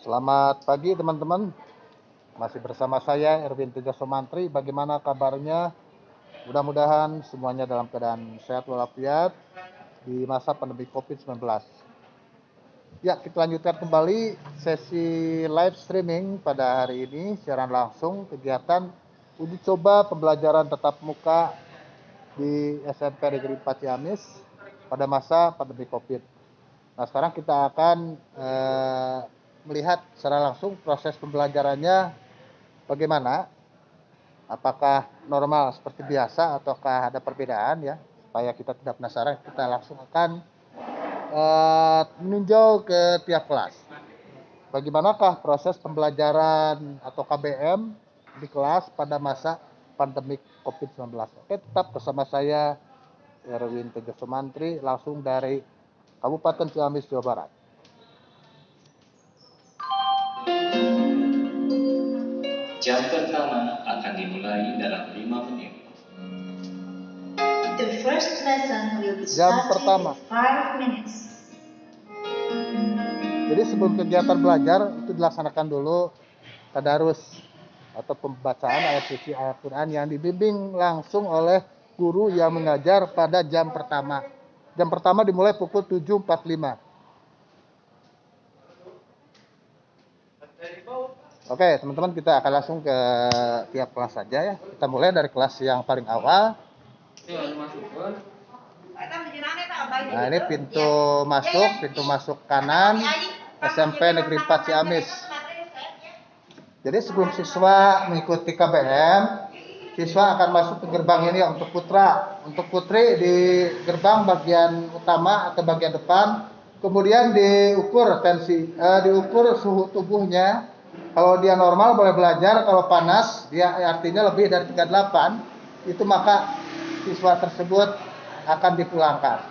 Selamat pagi teman-teman, masih bersama saya Erwin Tejo Sumantri. Bagaimana kabarnya? Mudah-mudahan semuanya dalam keadaan sehat walafiat di masa pandemi COVID-19. Ya, kita lanjutkan kembali sesi live streaming pada hari ini, siaran langsung kegiatan uji coba pembelajaran tatap muka di SMP Negeri 4 Ciamis pada masa pandemi COVID. Nah, sekarang kita akan melihat secara langsung proses pembelajarannya bagaimana. Apakah normal seperti biasa ataukah ada perbedaan ya. Supaya kita tidak penasaran, kita langsung akan meninjau ke tiap kelas. Bagaimanakah proses pembelajaran atau KBM di kelas pada masa pandemi COVID-19. Oke, tetap bersama saya Erwin Tejo Sumantri langsung dari Kabupaten Ciamis, Jawa Barat. Jam pertama akan dimulai dalam 5 menit. The first lesson will be Jam starting pertama. in 5 minutes. Jadi sebelum kegiatan belajar itu dilaksanakan dulu tadarus atau pembacaan ayat suci Al-Quran yang dibimbing langsung oleh guru yang mengajar pada jam pertama. Jam pertama dimulai pukul 7.45. Oke, teman-teman, kita akan langsung ke tiap kelas saja ya. Kita mulai dari kelas yang paling awal. Nah, ini pintu masuk kanan SMP Negeri 4 Ciamis. Jadi sebelum siswa mengikuti KBM, siswa akan masuk ke gerbang ini untuk putra. Untuk putri di gerbang bagian utama atau bagian depan. Kemudian diukur diukur suhu tubuhnya. Kalau dia normal boleh belajar, kalau panas dia artinya lebih dari 38, itu maka siswa tersebut akan dipulangkan.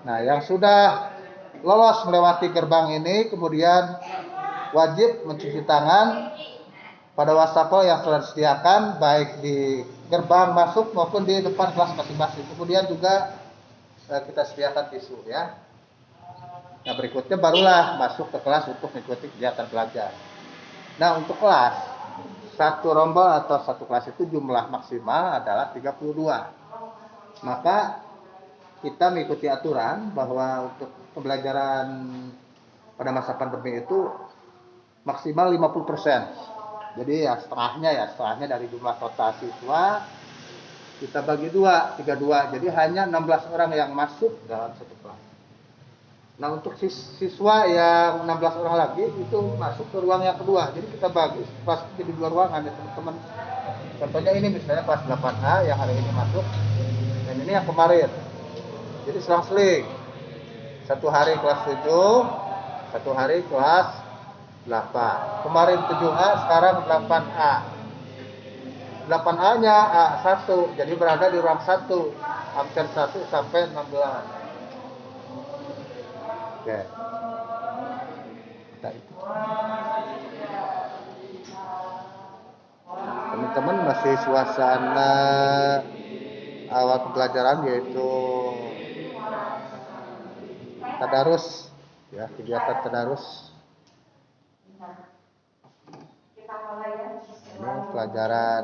Nah, yang sudah lolos melewati gerbang ini kemudian wajib mencuci tangan pada wastafel yang telah disediakan baik di gerbang masuk maupun di depan kelas masing-masing. Kemudian juga kita sediakan tisu ya. Nah, berikutnya barulah masuk ke kelas untuk mengikuti kegiatan belajar. Nah, untuk kelas, satu rombel atau satu kelas itu jumlah maksimal adalah 32. Maka kita mengikuti aturan bahwa untuk pembelajaran pada masa pandemi itu maksimal 50%. Jadi ya setengahnya dari jumlah total siswa kita bagi 32. Jadi hanya 16 orang yang masuk dalam satu kelas. Nah, untuk siswa yang 16 orang lagi itu masuk ke ruang yang kedua. Jadi kita bagi kelas itu jadi 2 ruangan ya teman-teman. Contohnya ini misalnya kelas 8A yang hari ini masuk, dan ini yang kemarin. Jadi selang-seling. Satu hari kelas 7, satu hari kelas 8. Kemarin 7A, sekarang 8A. 8A-nya A1, jadi berada di ruang 1, absen 1 sampai 16. Oke. Nah, itu. Teman-teman, masih suasana awal pembelajaran yaitu tadarus ya, kegiatan tadarus. Ini pelajaran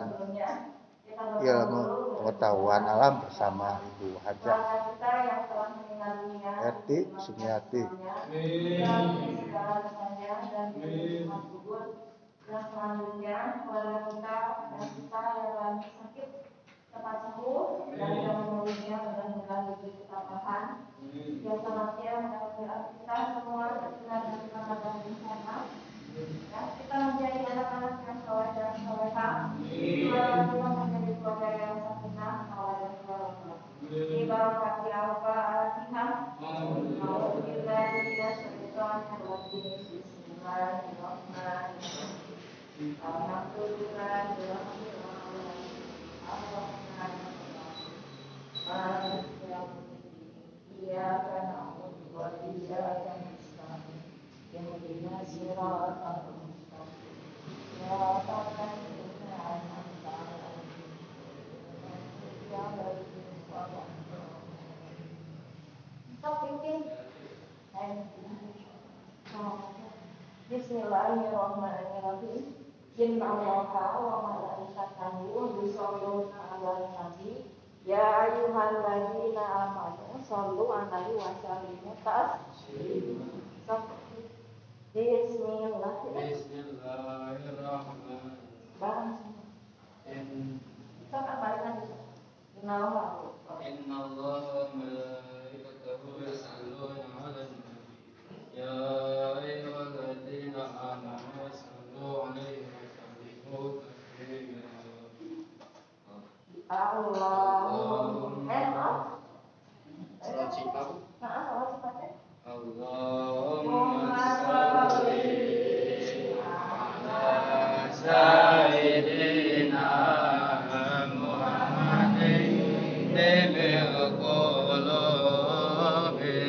ilmu pengetahuan alam bersama Ibu Hajah Eti Sumiati. Yang selanjutnya keluarga kita dan kita yang lagi sakit cepat sembuh dan yang menurutnya mudah-mudahan diberi ketabahan. Yang selanjutnya mudah-mudahan kita semua terkena dari Ramadan bersama. Ya, kita menjadi anak-anak yang soleh dan soleha. Kita menjadi keluarga yang sakinah, mawaddah dan warahmah. Di barakati al-Fatihah. Alhamdulillah kita syaitan rajim. Bismillahirrahmanirrahim. Stop thinking. Bismillahirrahmanirrahim. Inna Allaha wa malaikatahu yusholluna 'alan nabi. Ya ayyuhalladzina amanu shollu 'alaihi wa sallimu taslima. Bismillahirrahmanirrahim. Inna Allaha wa malaikatahu yusholluna 'alan nabi. Ya ayyuhalladzina amanu shollu 'alaihi wa sallimu taslima. Allahumma sholli ala sayyidina Muhammadin nabil qulubi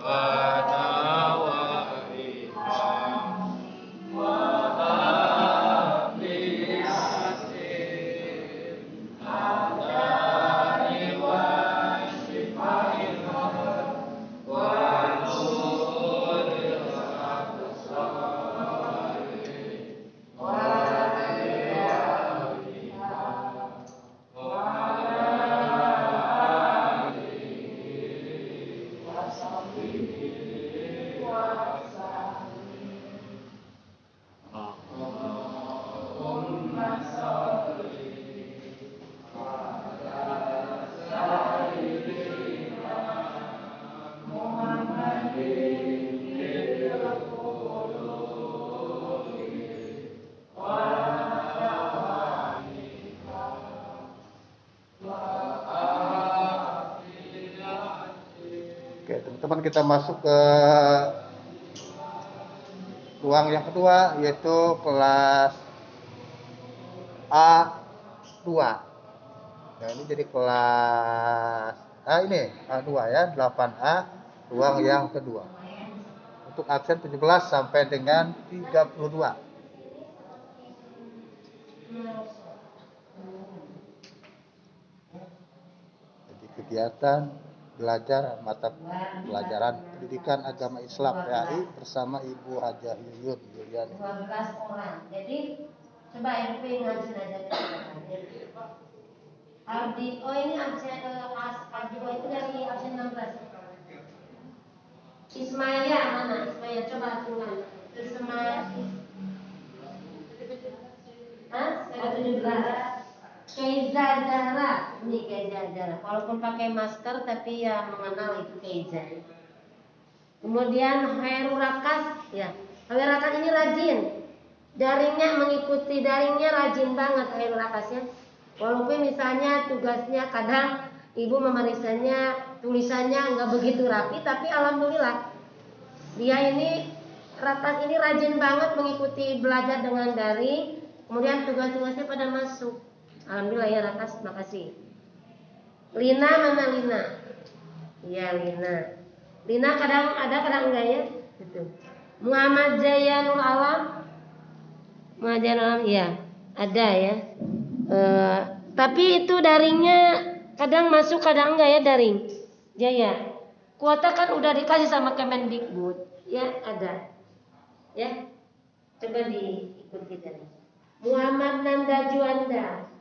wa dawa'iha wa abliyatin adani wa shifaiha wa nuril absari wa diya'iha wa ala alihi wa sahbihi wa sallim. Allahumma sholli ala sayyidina Muhammadin nabil qulubi wa dawa'iha wa afiyatin. Oke, teman-teman, kita masuk ke ruang yang kedua, yaitu kelas A2. Nah, ini jadi kelas ini A2 ya, 8A, ruang yang kedua. Untuk absen 17 sampai dengan 32. Jadi kegiatan belajar mata pelajaran pendidikan agama Islam PAI bersama Ibu Hajah Yuyun Yuliani. 12 orang. Jadi coba Ibu ngaji aja. Aldi, oh ini absen Aldi itu dari absen 16. Ismail mana? Ismail coba tungan. Ismail. Saya 17. Keiza Zahra, ini Keiza Zahra. Walaupun pakai masker tapi ya mengenal itu Keiza. Kemudian Khairul Rakas, ya. Khairul Rakas ini rajin. Daringnya mengikuti daringnya rajin banget Khairul Rakasnya. Walaupun misalnya tugasnya kadang ibu memeriksanya tulisannya nggak begitu rapi, tapi alhamdulillah dia ini Rakas ini rajin banget mengikuti belajar dengan daring. Kemudian tugas-tugasnya pada masuk. Alhamdulillah ya Rakas, makasih. Lina mana Lina? Iya Lina. Lina kadang ada kadang enggak ya? Gitu. Muhammad Zayanul Alam. Muhammad Zayanul Alam iya, ada ya. Tapi itu daringnya kadang masuk kadang enggak ya daring. Jaya. Kuota kan udah dikasih sama Kemendikbud. Ya ada. Ya. Coba diikuti tadi. Muhammad Nanda Juanda.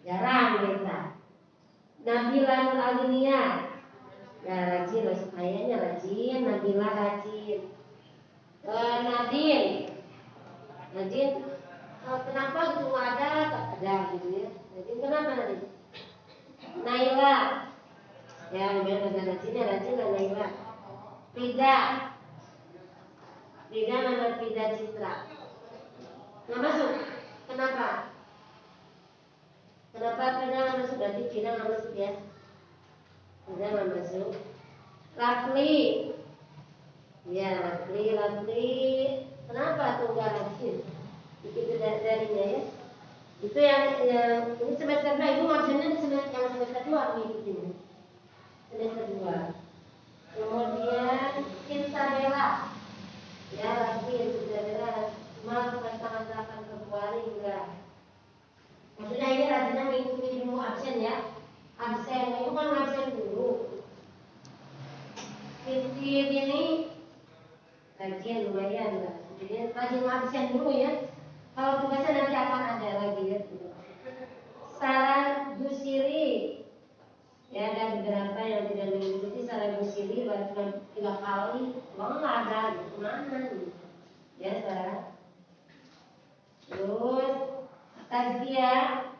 Jarang kita. Nabila Nur Aginia. Ya rajin, kayaknya rajin. Nabila rajin. Nadine. Nadine. Kenapa gitu ada gitu ya. Nadine kenapa Nadine? Naila. Ya udah rajin ya rajin lah Naila. Frida. Frida mana Frida Citra. Nggak masuk. Kenapa? Kenapa Frida nggak masuk? Berarti Frida nggak masuk ya. Frida nggak masuk. Rafli. Ya Rafli. Kenapa tuh nggak rajin? Begitu darinya ya. Itu yang ini semester 2. Ibu maksudnya yang semester 2 mengikuti. Semester 2. Kemudian Cinta Bella. Ya rajin Cinta Bella. Cuma setengah 8 Februari enggak. Maksudnya ini rajinnya mengikuti dulu absen ya. Absen itu kan absen dulu. Siti ini Kajian lumayan lah. Jadi rajin absen dulu ya. Kalau tugasnya nanti akan ada lagi ya. Saran Busiri. Ya ada beberapa yang tidak mengikuti saran Busiri baru cuma 3 kali. Uang nggak ada, gimana nih? Ya saran. Terus tazkiyah.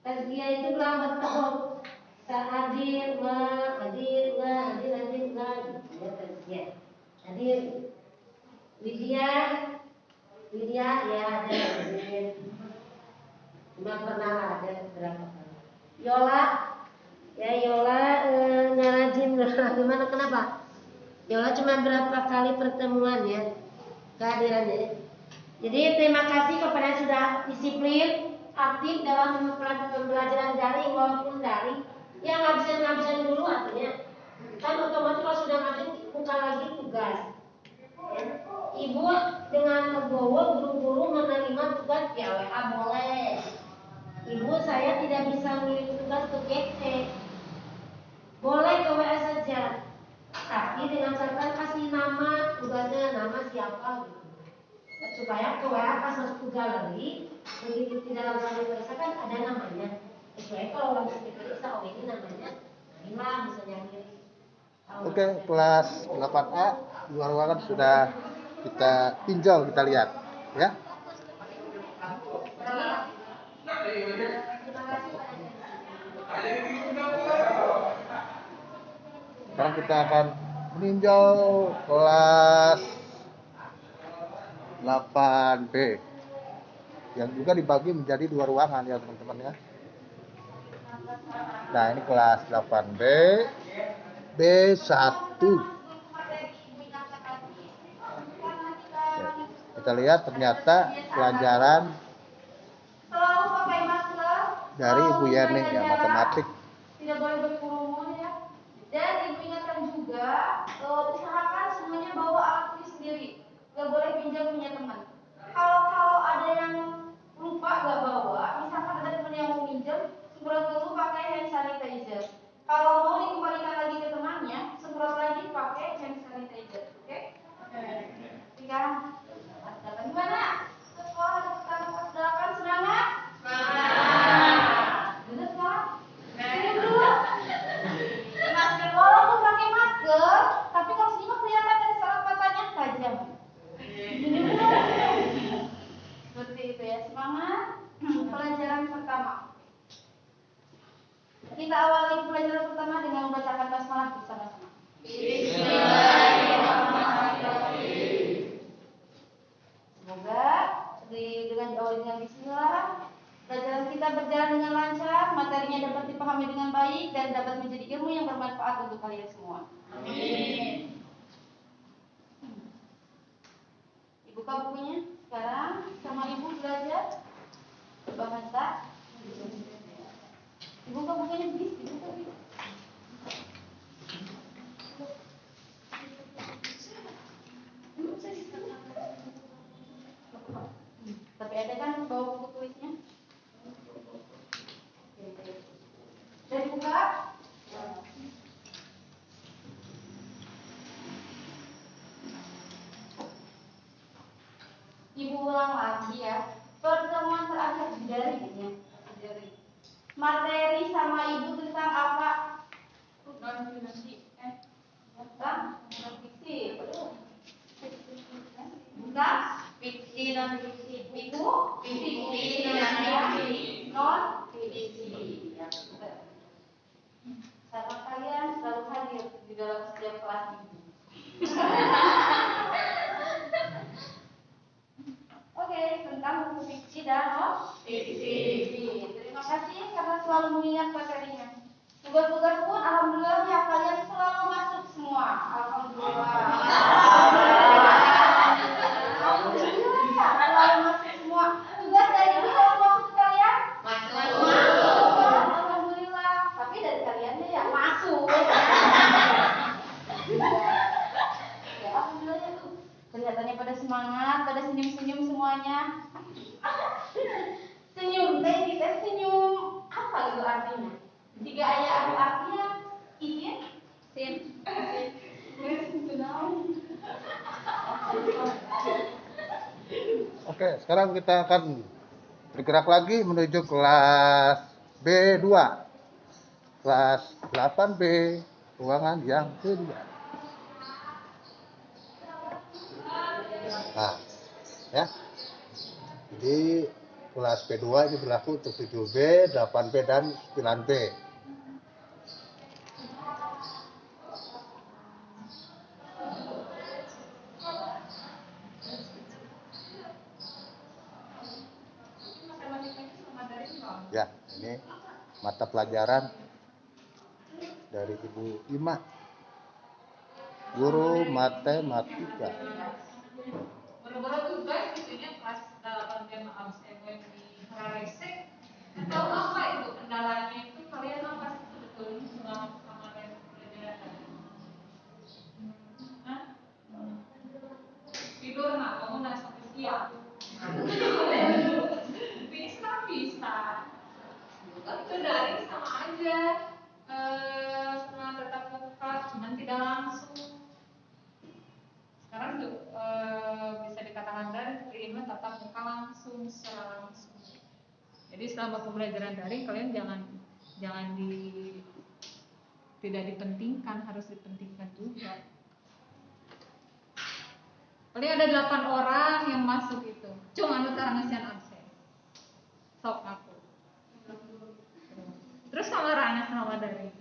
Tazkiyah itu lambat tahun. Hadir, hadir, ya tazkiyah. Hadir. Widya ya ada cuma pernah ada berapa kali. Yola nggak rajin gimana kenapa? Yola cuma berapa kali pertemuan ya kehadirannya. Jadi terima kasih kepada yang sudah disiplin aktif dalam pembelajaran daring walaupun daring. Yang ngabsen dulu artinya kan otomatis kalau sudah ngabsen buka lagi tugas. Ya. Ibu dengan legowo guru-guru menerima tugas via WA boleh. Ibu saya tidak bisa mengirim tugas ke GC. Boleh ke WA saja. Tapi dengan catatan kasih nama tugasnya, nama siapa gitu. Supaya ke WA pas masuk ke galeri begitu tidak langsung diperiksa kan ada namanya. Kecuali kalau langsung diperiksa ini namanya hilang misalnya ini. Oke, kelas 8A 2 ruangan sudah kita tinjau, kita lihat ya. Sekarang kita akan meninjau kelas 8B yang juga dibagi menjadi 2 ruangan ya teman-teman ya. Nah ini kelas 8B B1. Kita lihat ternyata pelajaran Selalu pakai masker. dari Ibu Yani ya, matematik. Tidak boleh berkerumun ya. Dan ibu ingatkan juga, usahakan semuanya bawa alat tulis sendiri. Gak boleh pinjam punya teman. Kalau ada yang lupa gak bawa, misalkan ada teman yang mau pinjam, semprot dulu pakai hand sanitizer. Kalau mau dikembalikan lagi ke temannya, semprot lagi pakai hand sanitizer. Oke? Sekarang, gimana? Sekolah kelas 8 semangat? Bener kan? Senyum dulu. Masker walaupun pakai masker, tapi kalau senyum kelihatan dari sorot matanya tajam. Senyum dulu. Seperti itu ya, semangat. Pelajaran pertama. Kita awali pelajaran pertama dengan membacakan basmalah bersama-sama. Semoga dengan diawali dengan bismillah, pelajaran kita berjalan dengan lancar, materinya dapat dipahami dengan baik dan dapat menjadi ilmu yang bermanfaat untuk kalian semua. Amin. Dibuka bukunya sekarang, sama ibu belajar bahasa. Dibuka bukunya bis, dibuka bis. Tapi ada kan bawa buku tulisnya? Sudah dibuka? Ibu ulang lagi ya. Pertemuan terakhir dari ini. Materi sama ibu tentang apa? Tentang fiksi. Bukan fiksi dan fiksi. Ibu fiksi dan fiksi. Non fiksi. Ya, sama kalian selalu hadir di dalam setiap kelas ini. Oke, tentang buku fiksi dan non fiksi. Terima kasih karena selalu mengingat materinya. Tugas-tugas pun alhamdulillah ya kalian selalu masuk semua. Alhamdulillah. Alhamdulillah selalu masuk semua. Tugas dari ibu selalu masuk ke kalian? Masuk. Alhamdulillah. Tapi dari kaliannya ya masuk. Ya alhamdulillah ya tuh. Kelihatannya pada semangat, pada senyum-senyum semuanya. Senyum, kita senyum apa itu artinya? Jika ada artinya, izin, sin, Oke, sekarang kita akan bergerak lagi menuju kelas B2. Kelas 8B, ruangan yang kedua. Nah, ya. Jadi kelas B2 ini berlaku untuk 7B, 8B, dan 9B. Ya, ini mata pelajaran dari Ibu Ima, guru matematika. Boro-boro tugas itunya pas 8 tema absen di Resek. Tahu apa itu kendalanya itu kalian apa sih sebetulnya selama dan pelajaran? Hah? Tidur nggak? Kamu nggak sampai siang? Bisa. Kan itu daring sama aja. Sama tetap muka, cuman tidak langsung. Sekarang bisa dikatakan daring, terima tatap muka langsung secara langsung. Jadi selama pembelajaran daring kalian jangan tidak dipentingkan, harus dipentingkan juga. Paling ada 8 orang yang masuk itu. Cuma anu tarangasian absen. Sok aku. Terus kamarana sama daring.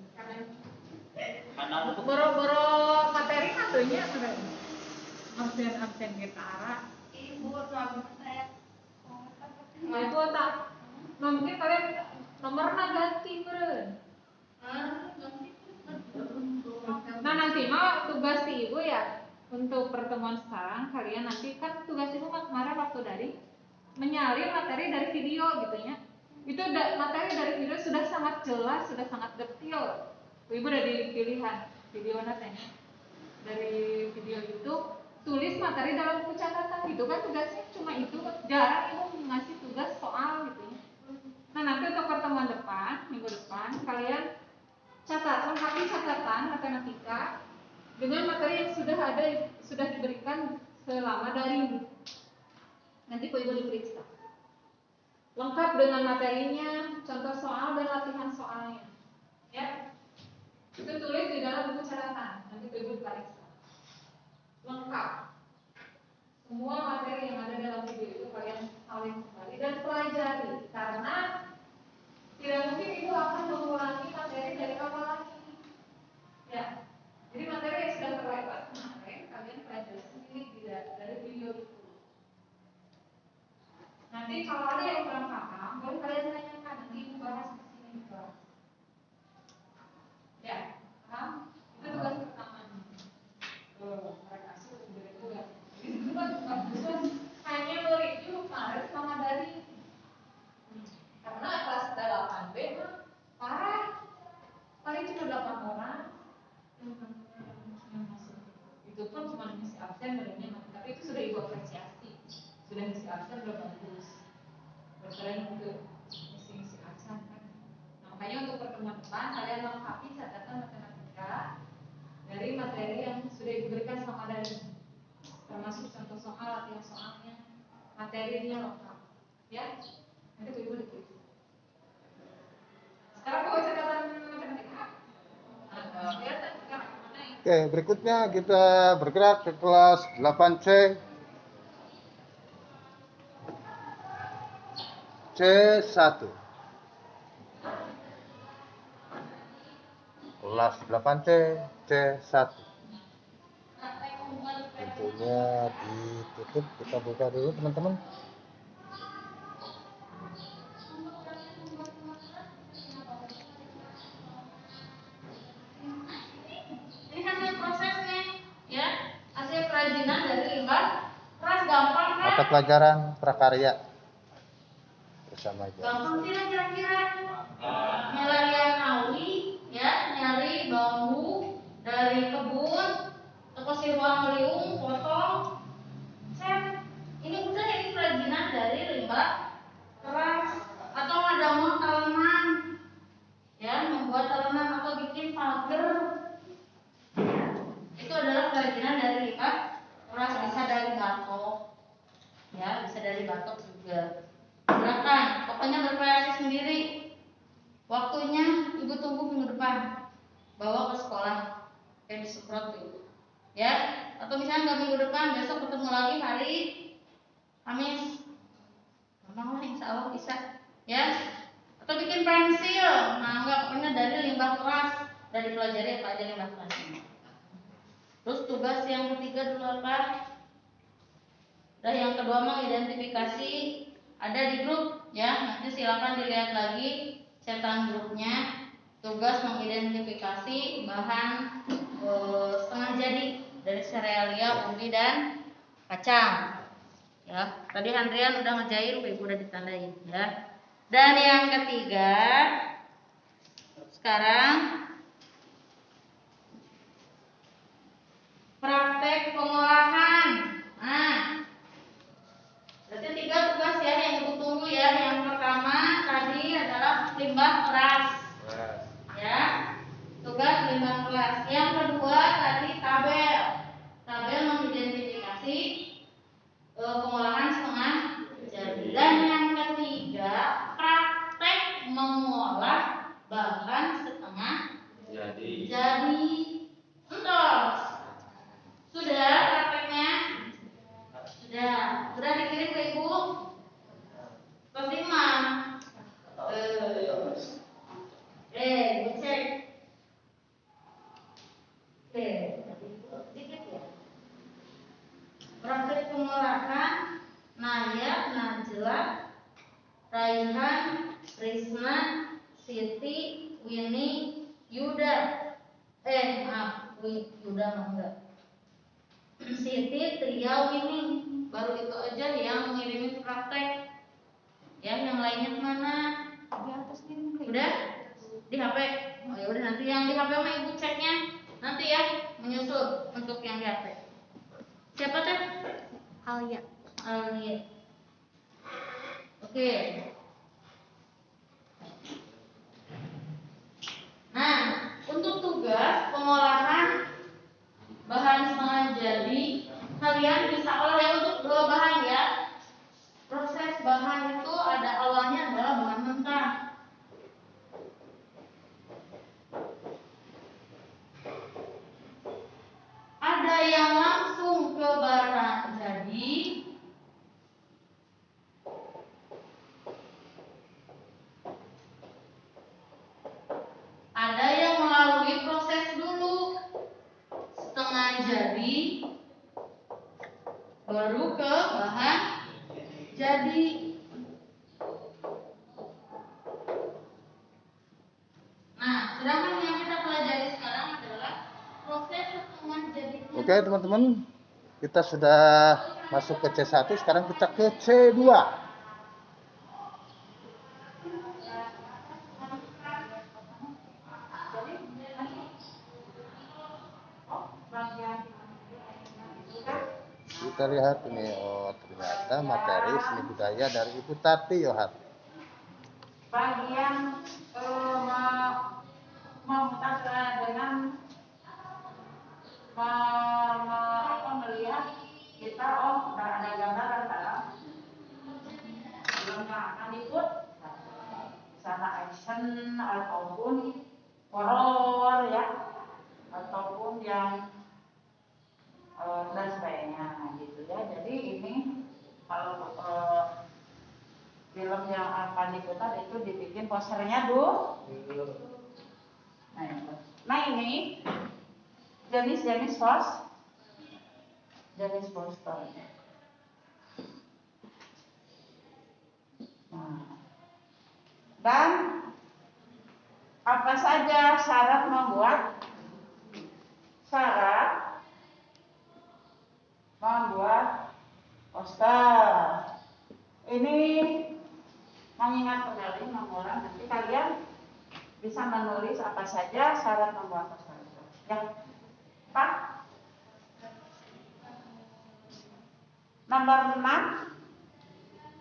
Boro-boro materi satunya ada absen gitara. Ibu saya. Nah itu tak. Nah mungkin kalian nomornya ganti beren. Nah nanti mah tugas si ibu ya untuk pertemuan sekarang kalian nanti kan tugas ibu kemarin waktu dari menyalin materi dari video gitu ya. Itu materi dari video sudah sangat jelas, sudah sangat detail. Ibu udah di pilihan video natanya. Dari video itu tulis materi dalam buku catatan gitu kan tugasnya cuma itu. Jarang ibu ngasih tugas soal gitu ya. Nah nanti untuk pertemuan depan, minggu depan kalian lengkapi catatan matematika dengan materi yang sudah diberikan selama daring. Nanti ibu diperiksa. Lengkap dengan materinya, contoh soal dan latihan soalnya. Ya. Itu tulis di dalam buku catatan. Nanti ibu diperiksa. Lengkap. Semua materi yang ada dalam video itu kalian salin kembali dan pelajari karena tidak mungkin ibu akan mengulangi materi dari awal lagi. Ya. Jadi materi yang sudah terlewat kemarin kalian pelajari sendiri dari video itu. Nanti kalau ada yang kurang paham, boleh kalian tanyakan nanti ibu bahas di sini juga. Ya, paham? Itu tugas pertama. Mereka asal sudah tugas. Itu kan tugas khusus hanya mereview kemarin sama dari karena kelas 8B mah parah. Paling cuma 8 orang yang masuk. Itu pun cuma ngisi absen badannya, tapi itu sudah ibu apresiasi. Sudah ngisi absen udah bagus. Berkeren untuk ngisi absen kan. Nah, makanya untuk pertemuan depan kalian lengkapi catatan matematika dari materi yang sudah diberikan sama dari termasuk contoh soal, latihan soalnya, materinya lengkap. Ya, nanti ibu ditulis. Sekarang bawa catatan matematika. Oke, berikutnya kita bergerak ke kelas 8C. C1. Kelas 8C, C1. Pintunya ditutup, kita buka dulu teman-teman. Ini hasil prosesnya, ya, hasil kerajinan dari limbah keras gampang kan? Mata pelajaran prakarya bersama aja. Gampang tidak kira-kira? Nyari kawi, ya, nyari bambu dari kebun, toko sirwang liung, potong, set. Ini udah ini kerajinan dari limbah keras atau ada mau talenan, ya, membuat talenan atau bikin pagar. Itu adalah kerajinan dari limbah keras, bisa dari batu, Ya, bisa dari batok juga. Silakan, pokoknya berkreasi sendiri. Waktunya ibu tunggu minggu depan, bawa ke sekolah kayak disemprot gitu. Ya, atau misalnya nggak minggu depan, besok ketemu lagi hari Kamis. Gampang lah, insya Allah bisa. Ya, atau bikin pensil. Nah, nggak pokoknya dari limbah keras. Dari pelajari apa aja limbah keras. Terus tugas yang ketiga dulu apa? Dan yang kedua mengidentifikasi ada di grup ya, nanti silakan dilihat lagi cetan grupnya. Tugas mengidentifikasi bahan setengah jadi dari serealia, ubi dan kacang. Ya, tadi Andrian udah ngerjain, Ibu udah ditandain ya. Dan yang ketiga, sekarang praktek pengolahan. Nah, berarti 3 tugas ya yang Ibu tunggu ya. Yang pertama tadi adalah limbah keras. Ya. Tugas limbah keras. Yang kedua tadi tabel. Tabel mengidentifikasi pengolahan setengah jadi. Dan yang ketiga praktek mengolah bahan setengah jadi. Entos. Sudah prakteknya? Sudah dikirim ke Ibu? Terima. Ibu cek. Oke, sedikit ya. Praktek pengolahan Naya, Najla, Raihan, Risna, Siti, Winnie, Yuda. Maaf, Yuda mah enggak. Siti, Tria, Winnie. Baru itu aja yang ngirimin praktek. Yang lainnya kemana? Di atas nih. Udah? Di HP? Oh ya udah, nanti yang di HP mah Ibu ceknya nanti ya, menyusul untuk yang di HP. Siapa teh? Alia. Oke. Nah, untuk tugas pengolahan bahan setengah jadi, kalian bisa olah ya untuk 2 bahan ya. Proses bahan itu ada awalnya adalah bahan mentah. Ada yang langsung ke bara jadi. Ada yang melalui proses dulu setengah jadi baru ke bahan jadi. Nah, sedangkan yang kita pelajari sekarang adalah proses setengah jadi. Oke teman-teman, kita sudah masuk ke C1, sekarang kita ke C2. Kita lihat ini, oh ternyata materi seni budaya dari Ibu Tati Yohat. Bagian memutar dengan melihat kita udah ada gambaran dalam film yang akan ikut sana action ataupun horor ya, ataupun yang dan sebagainya gitu ya. Jadi ini kalau film yang akan diputar itu dibikin posternya dulu. Nah ini jenis-jenis poster. Nah, dan apa saja syarat membuat poster. Ini mengingat kembali orang, nanti kalian bisa menulis apa saja syarat membuat poster itu. Ya, Pak. Nomor 6,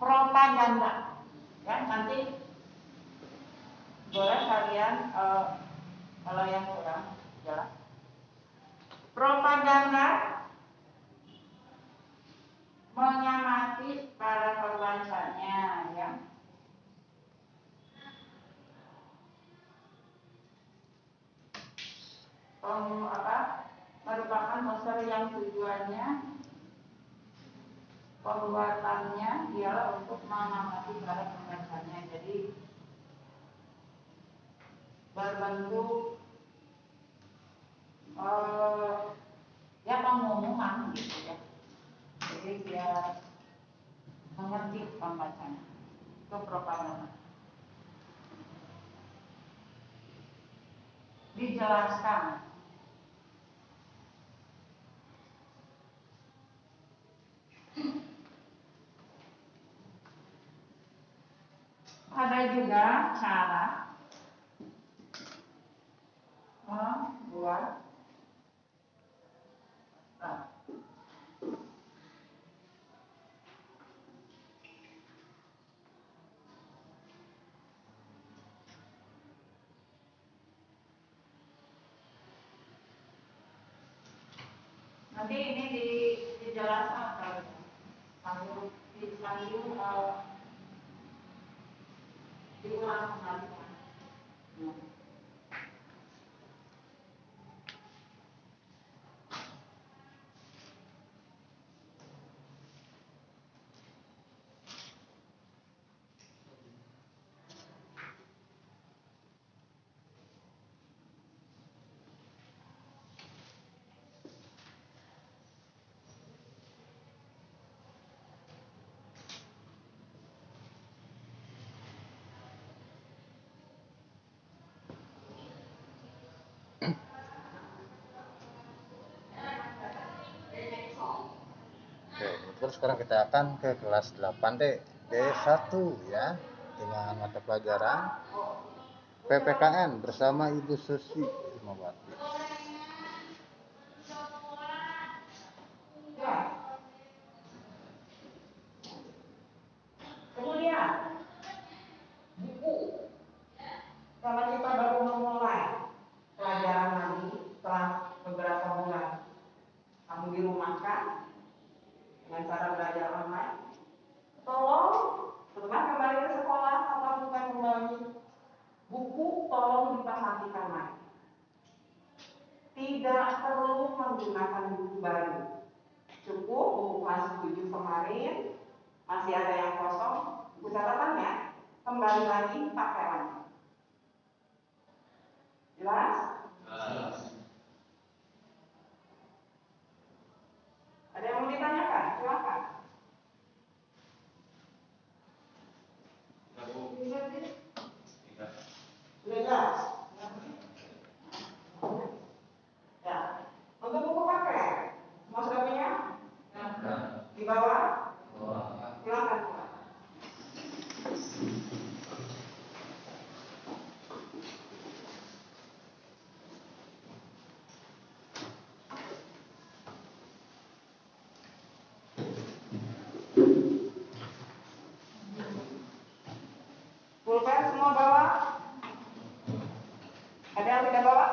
propaganda. Ya, nanti boleh kalian kalau yang kurang jelas. Propaganda mengamati yang tujuannya pembuatannya ialah untuk mengamati cara pembacanya. Jadi berbentuk ya pengumuman gitu ya. Jadi dia mengerti pembacanya. Itu propaganda. Dijelaskan. Ada juga cara membuat nanti ini dijelaskan sambil diulang kembali. Oke, terus sekarang kita akan ke kelas 8D D1 ya, dengan mata pelajaran PPKN bersama Ibu Susi Himawati. Kemudian buku, karena kita baru memulai pelajaran lagi setelah beberapa bulan kamu dirumahkan dengan cara belajar online, tolong setelah kembali ke sekolah atau bukan kembali, buku tolong diperhatikan lagi. Tidak perlu menggunakan buku baru, cukup buku kelas 7 kemarin masih ada yang kosong, buku catatannya kembali lagi pakai lagi. Jelas? Ada yang mau ditanyakan? Silakan. Sudah jelas? Ya. Untuk buku pakai, mau sudah punya? Di bawah? Silakan. Pulpen semua bawa? Ada yang tidak bawa?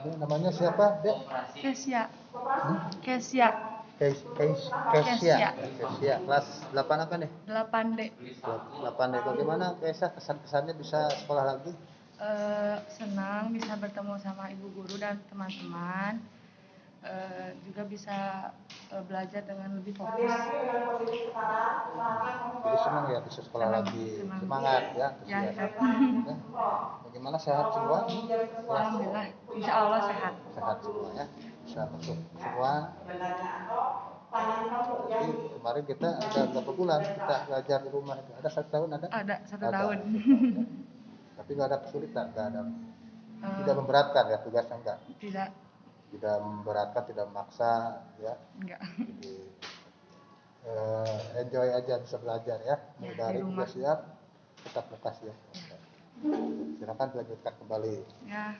Ini namanya siapa, Dek? Kesia. Hmm? Kesia. Kesia. Kelas 8 apa nih? 8D. 8D. Bagaimana Kesia kesan-kesannya bisa sekolah lagi? Senang bisa bertemu sama ibu guru dan teman-teman. Juga bisa belajar dengan lebih fokus. Jadi senang ya bisa sekolah lagi. Senang. Semangat ya. Ya, Ya. Bagaimana, sehat semua? alhamdulillah, insya Allah sehat. Sehat semua ya. Bisa masuk semua. tangan kamu yang Jadi kemarin kita ada berapa bulan kita belajar di rumah itu? Ada 1 tahun ada? Ada 1 Ada. tahun. Tapi nggak ada kesulitan, nggak ada. Eh, Tidak memberatkan ya tugasnya enggak. Tidak, Tidak memberatkan, tidak memaksa ya. enggak. Jadi enjoy aja bisa belajar ya. Ya, Dari di juga rumah. siap, tetap muka siap. Silakan lanjutkan kembali. Ya.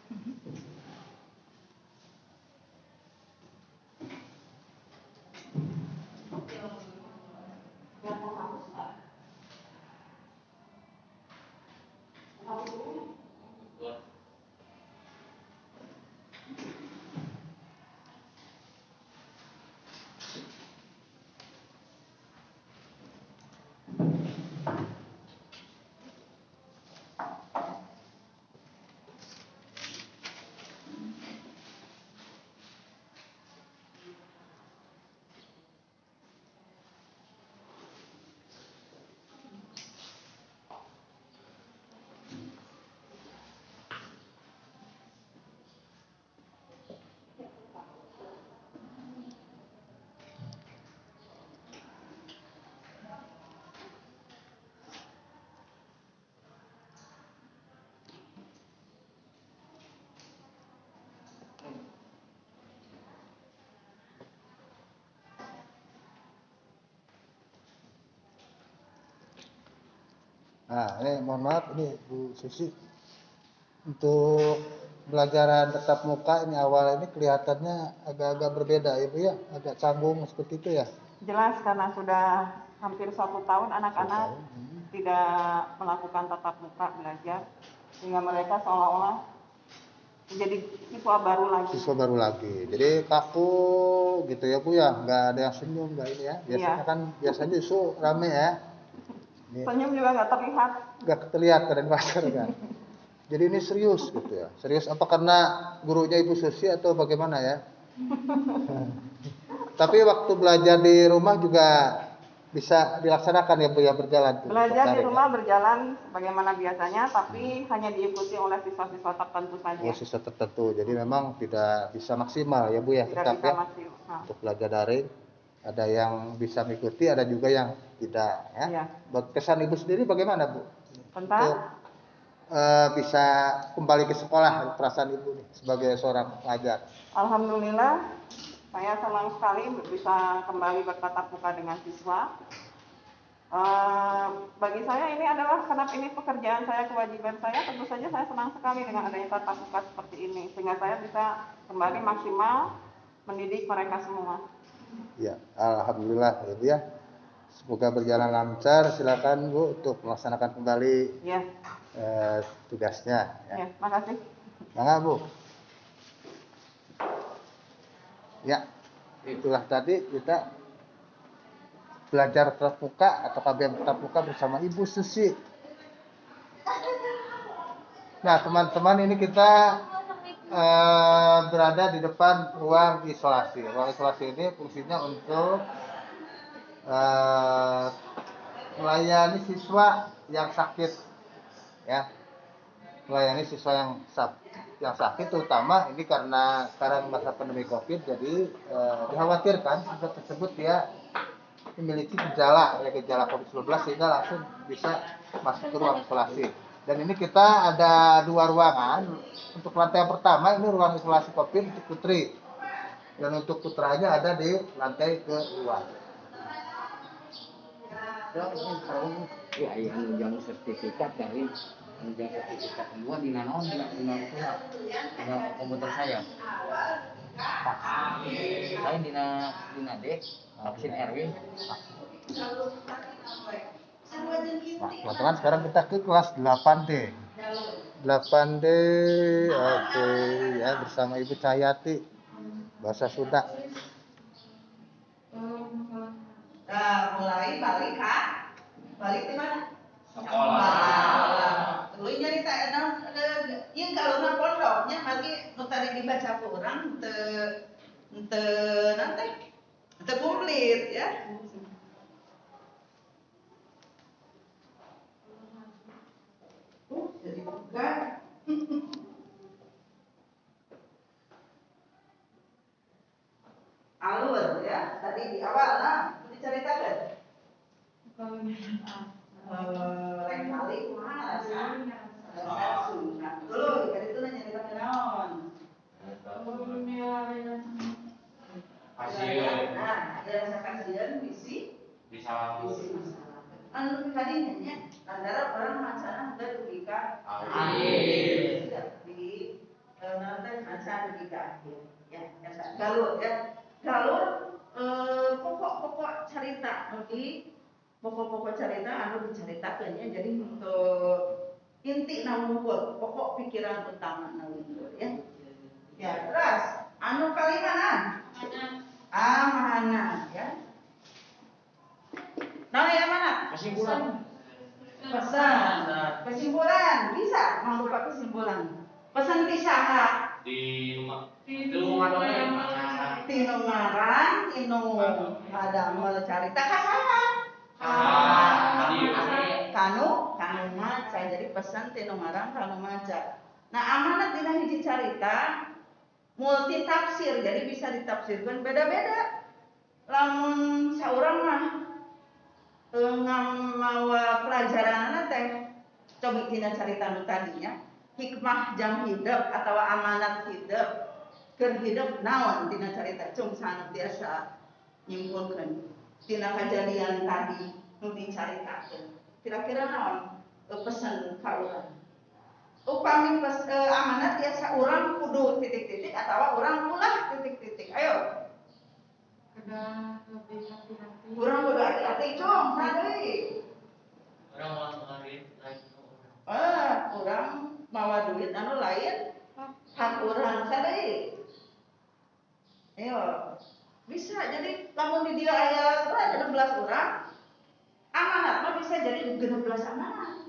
Nah, ini mohon maaf ini Bu Susi untuk pelajaran tatap muka ini awal ini kelihatannya agak-agak berbeda Ibu ya, agak canggung seperti itu ya. jelas karena sudah hampir 1 tahun anak-anak 1 tahun. tidak melakukan tatap muka belajar sehingga mereka seolah-olah menjadi siswa baru lagi. Siswa baru lagi. Jadi kaku gitu ya Bu ya, nggak ada yang senyum nggak ini ya. Biasanya Iya. kan biasanya justru rame ya. Ini Senyum juga nggak terlihat. nggak terlihat kadang pasar kan. Jadi ini serius gitu ya. Serius apa karena gurunya Ibu Susi atau bagaimana ya? Tapi waktu belajar di rumah juga bisa dilaksanakan ya Bu ya, berjalan tuh. Belajar di daring, rumah berjalan sebagaimana biasanya, tapi hanya diikuti oleh siswa-siswa tertentu ya? saja. Oh, siswa tertentu. Jadi memang tidak bisa maksimal ya Bu ya, Tidak tetap bisa ya. maksimal. Untuk belajar daring ada yang bisa mengikuti, ada juga yang tidak ya. Iya. Kesan Ibu sendiri bagaimana Bu? Tentang Untuk bisa kembali ke sekolah, perasaan Ibu nih sebagai seorang pengajar. Alhamdulillah, saya senang sekali bisa kembali bertatap muka dengan siswa. Bagi saya ini adalah karena ini pekerjaan saya, kewajiban saya, tentu saja saya senang sekali dengan adanya tatap muka seperti ini, sehingga saya bisa kembali maksimal mendidik mereka semua. Ya, alhamdulillah ya Bu ya. Semoga berjalan lancar. Silakan Bu untuk melaksanakan kembali Ya, tugasnya. Ya. ya, makasih. Mangga Bu. Ya, itulah tadi kita belajar tatap muka atau KBM tatap muka bersama Ibu Susi. Nah, teman-teman ini kita berada di depan ruang isolasi. Ruang isolasi ini fungsinya untuk melayani siswa yang sakit, ya, melayani siswa yang sakit, terutama ini karena sekarang masa pandemi COVID, jadi dikhawatirkan siswa tersebut dia memiliki gejala COVID-19 sehingga langsung bisa masuk ke ruang isolasi. Dan ini kita ada 2 ruangan. Untuk lantai yang pertama ini ruang isolasi COVID untuk putri, dan untuk putranya ada di lantai kedua. Ya, yang menjang sertifikat dari menjang sertifikat kedua di nanon di komputer saya. Saya dina D vaksin RW. Nah, teman-teman sekarang kita ke kelas 8D. 8D, oke ya, bersama Ibu Cahyati, bahasa Sunda. Nah, mulai balik ha? Balik di mana? Sekolah. Tuluy nyarita ieu kaluna pondoknya bagi nu tadi dibaca ku urang teu nanti teu komplit ya. Jadi bukan. Alur ya, tadi di awal anu tadinya nya antara orang macana udah dugikan tidak di nanti macana dugikan ya galur pokok-pokok cerita nanti pokok-pokok cerita anu diceritakannya jadi untuk inti nawungkul pokok pikiran utama nawungkul ya terus anu kalimanan mahana ya nah yang mana kesimpulan bisa mau lupa kesimpulan pesan pisaha di rumah tinu ngarang tinu ngadamel carita kasaha kanu maca jadi pesan tinu ngarang kanu maca nah amanat dina hiji carita multi tafsir jadi bisa ditafsirkan beda-beda lamun saurang mah ngamawa pelajaran teh coba tina carita nu tadinya hikmah jam hidup atau amanat hidup keur hidup naon tina carita cung sana biasa nyimpulkeun tina kejadian tadi nu dicaritakeun kira-kira naon pesan ka urang upami amanat biasa urang kudu titik-titik atau urang ulah titik-titik ayo Lebih hati-hati. urang kudu hati-hati cung deui orang langsung hari lain urang mawa duit anu lain hak urang sadeu ayo bisa jadi lamun di dia aya 16 urang amanat mah bisa jadi 16 amanat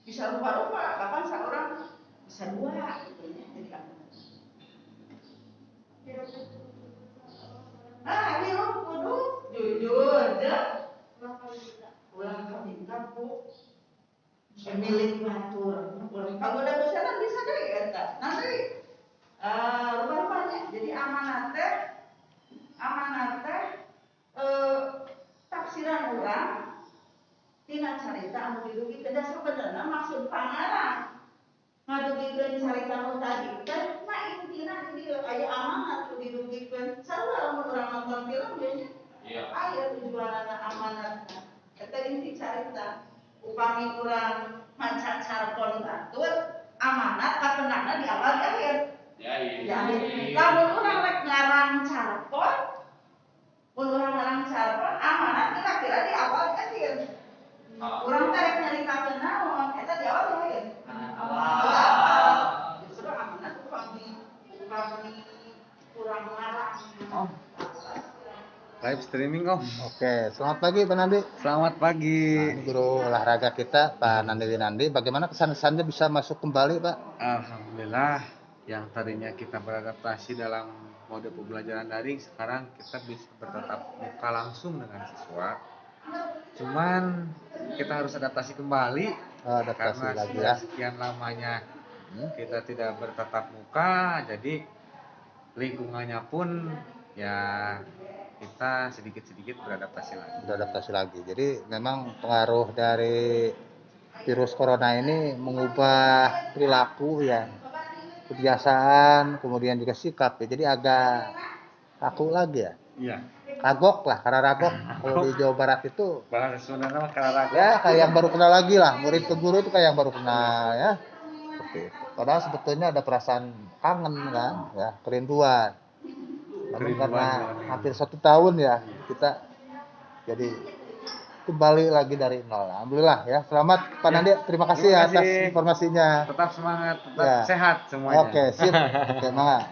bisa rupa-rupa bahkan seorang bisa 2 gitu ya jadi amanat hirup kudu jujur ulang kabinta bu milik batur kalau udah bosanan bisa deh eta nanti rupa-rupanya jadi amanat teh tafsiran urang tina carita anu didugikeun da sabenerna maksud pangarang ngadugikeun carita nu tadi teh mah intina di dieu aya amanat nu didugikeun sarua lamun urang nonton film ge nya aya tujuanna amanatna eta inti carita upami urang maca carpon batur amanat kakenana di awal di akhir di akhir lamun urang rek ngarang carpon amanat kira-kira di awal di akhir urang teh rek nyaritakeun naon eta di awal di akhir awal justru amanat upami urang ngarang Live streaming Om. Oke, selamat pagi Pak Nandi. Selamat pagi. Nah, ini guru olahraga kita Pak Nandi Winandi. Bagaimana kesan-kesannya bisa masuk kembali Pak? Alhamdulillah, yang tadinya kita beradaptasi dalam mode pembelajaran daring, sekarang kita bisa bertatap muka langsung dengan siswa. Cuman kita harus adaptasi kembali Adaptasi karena lagi sudah ya. sekian lamanya kita tidak bertatap muka, jadi lingkungannya pun ya kita sedikit-sedikit beradaptasi lagi. Jadi memang pengaruh dari virus corona ini mengubah perilaku ya, kebiasaan, kemudian juga sikap ya. Jadi agak kaku lagi ya. Iya. Kagok lah, karena ragok kalau di Jawa Barat itu bahasa Sundanya karena ya kayak yang baru kenal lagi lah. Murid ke guru itu kayak yang baru kenal ya. Seperti itu. Padahal sebetulnya ada perasaan kangen kan, ya, kerinduan. Namun karena hampir 1 tahun ya kita jadi kembali lagi dari nol. Alhamdulillah ya. Selamat Pak Nandi. Terima kasih atas informasinya. Tetap semangat, tetap sehat semuanya. Oke, sip. Oke, semangat.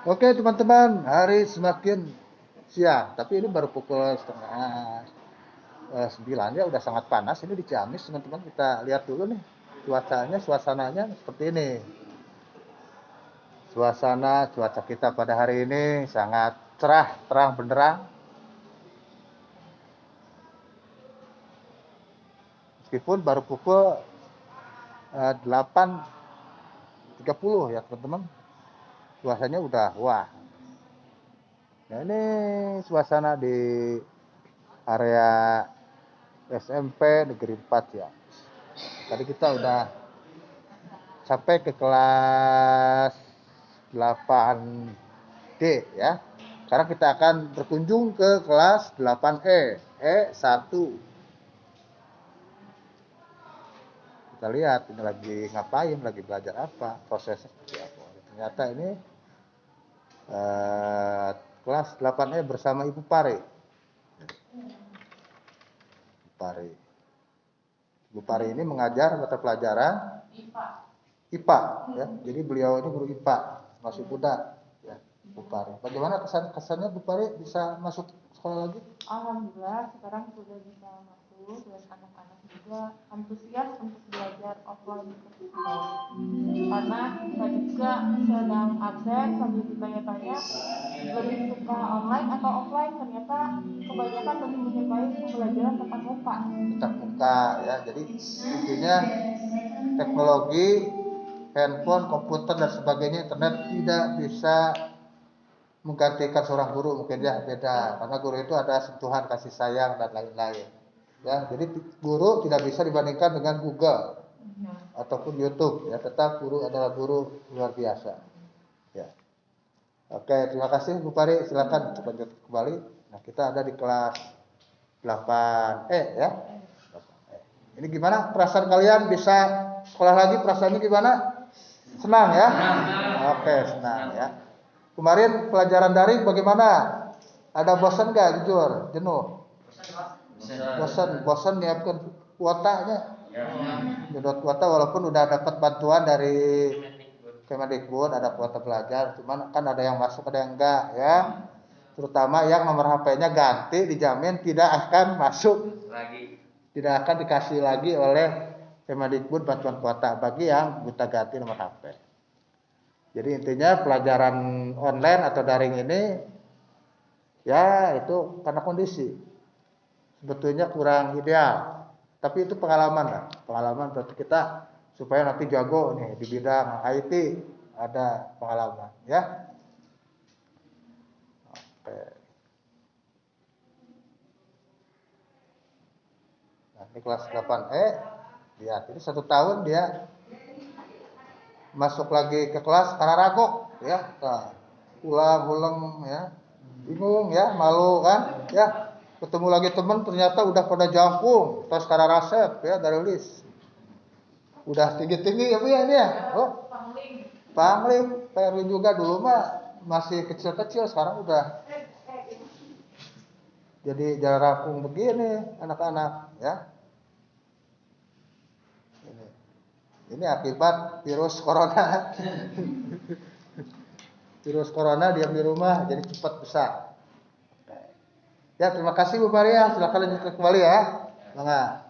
Oke teman-teman, hari semakin siang. Tapi ini baru pukul 8:30 ya. Udah sangat panas. Ini di Ciamis teman-teman. Kita lihat dulu nih suasananya seperti ini. Cuaca kita pada hari ini sangat cerah, terang benderang. Meskipun baru pukul 8:30 ya teman-teman. Suasananya udah wah. Nah ini suasana di area SMP Negeri 4 ya. Tadi kita udah sampai ke kelas 8D ya. Sekarang kita akan berkunjung ke kelas 8E, E1. Kita lihat ini lagi ngapain, lagi belajar apa, prosesnya seperti apa. Ternyata ini kelas 8E bersama Ibu Pari. Ibu Pari ini mengajar mata pelajaran IPA, ya. Jadi beliau ini guru IPA, masih muda, ya, Bu Pari. Bagaimana kesannya Bu Pari bisa masuk sekolah lagi? Alhamdulillah sekarang sudah bisa masuk dan anak-anak juga antusias untuk belajar offline seperti itu. Karena kita juga sedang absen sambil ditanya-tanya lebih suka online atau offline, ternyata kebanyakan lebih menyukai pembelajaran tatap muka. Tatap muka, ya. Jadi intinya teknologi handphone, komputer dan sebagainya, internet tidak bisa menggantikan seorang guru, mungkin ya beda, karena guru itu ada sentuhan kasih sayang dan lain-lain, ya. Jadi guru tidak bisa dibandingkan dengan Google ataupun YouTube, ya. Tetap guru adalah guru luar biasa, ya. Oke, terima kasih Bu Pari, silakan untuk lanjut kembali. Nah, kita ada di kelas 8E, ya. 8E. Ini gimana perasaan kalian bisa sekolah lagi? Perasaannya gimana? Senang, ya? Oke, senang, ya. Kemarin pelajaran daring bagaimana? Ada bosan nggak, jujur? Jenuh? Bosan nyiapkan kuotanya. Nyedot kuota walaupun udah dapat bantuan dari Kemendikbud, ada kuota belajar, cuman kan ada yang masuk, ada yang enggak, ya. Terutama yang nomor HP-nya ganti, dijamin tidak akan masuk lagi. Tidak akan dikasih lagi oleh Kemendikbud bantuan kuota bagi yang buta ganti nomor HP. Jadi intinya pelajaran online atau daring ini ya itu karena kondisi sebetulnya kurang ideal, tapi itu pengalaman lah. Pengalaman berarti kita supaya nanti jago nih di bidang IT, ada pengalaman, ya. Oke. Nah, ini kelas 8E, lihat ini 1 tahun dia masuk lagi ke kelas karena ragu, ya. Nah, ulang, ya, bingung, ya, malu kan, ya. Ketemu lagi teman ternyata udah pada jangkung, terus karena rasep, ya, dari list. Udah tinggi-tinggi ya Bu ya ini ya. Oh, Panglim, Perwin juga dulu mah masih kecil-kecil, sekarang udah jadi jalan rampung begini anak-anak, ya. Ini akibat virus corona. Virus corona diam di rumah jadi cepat besar. Ya, terima kasih Bu Maria. Silakan lanjutkan kembali, ya. Mangga.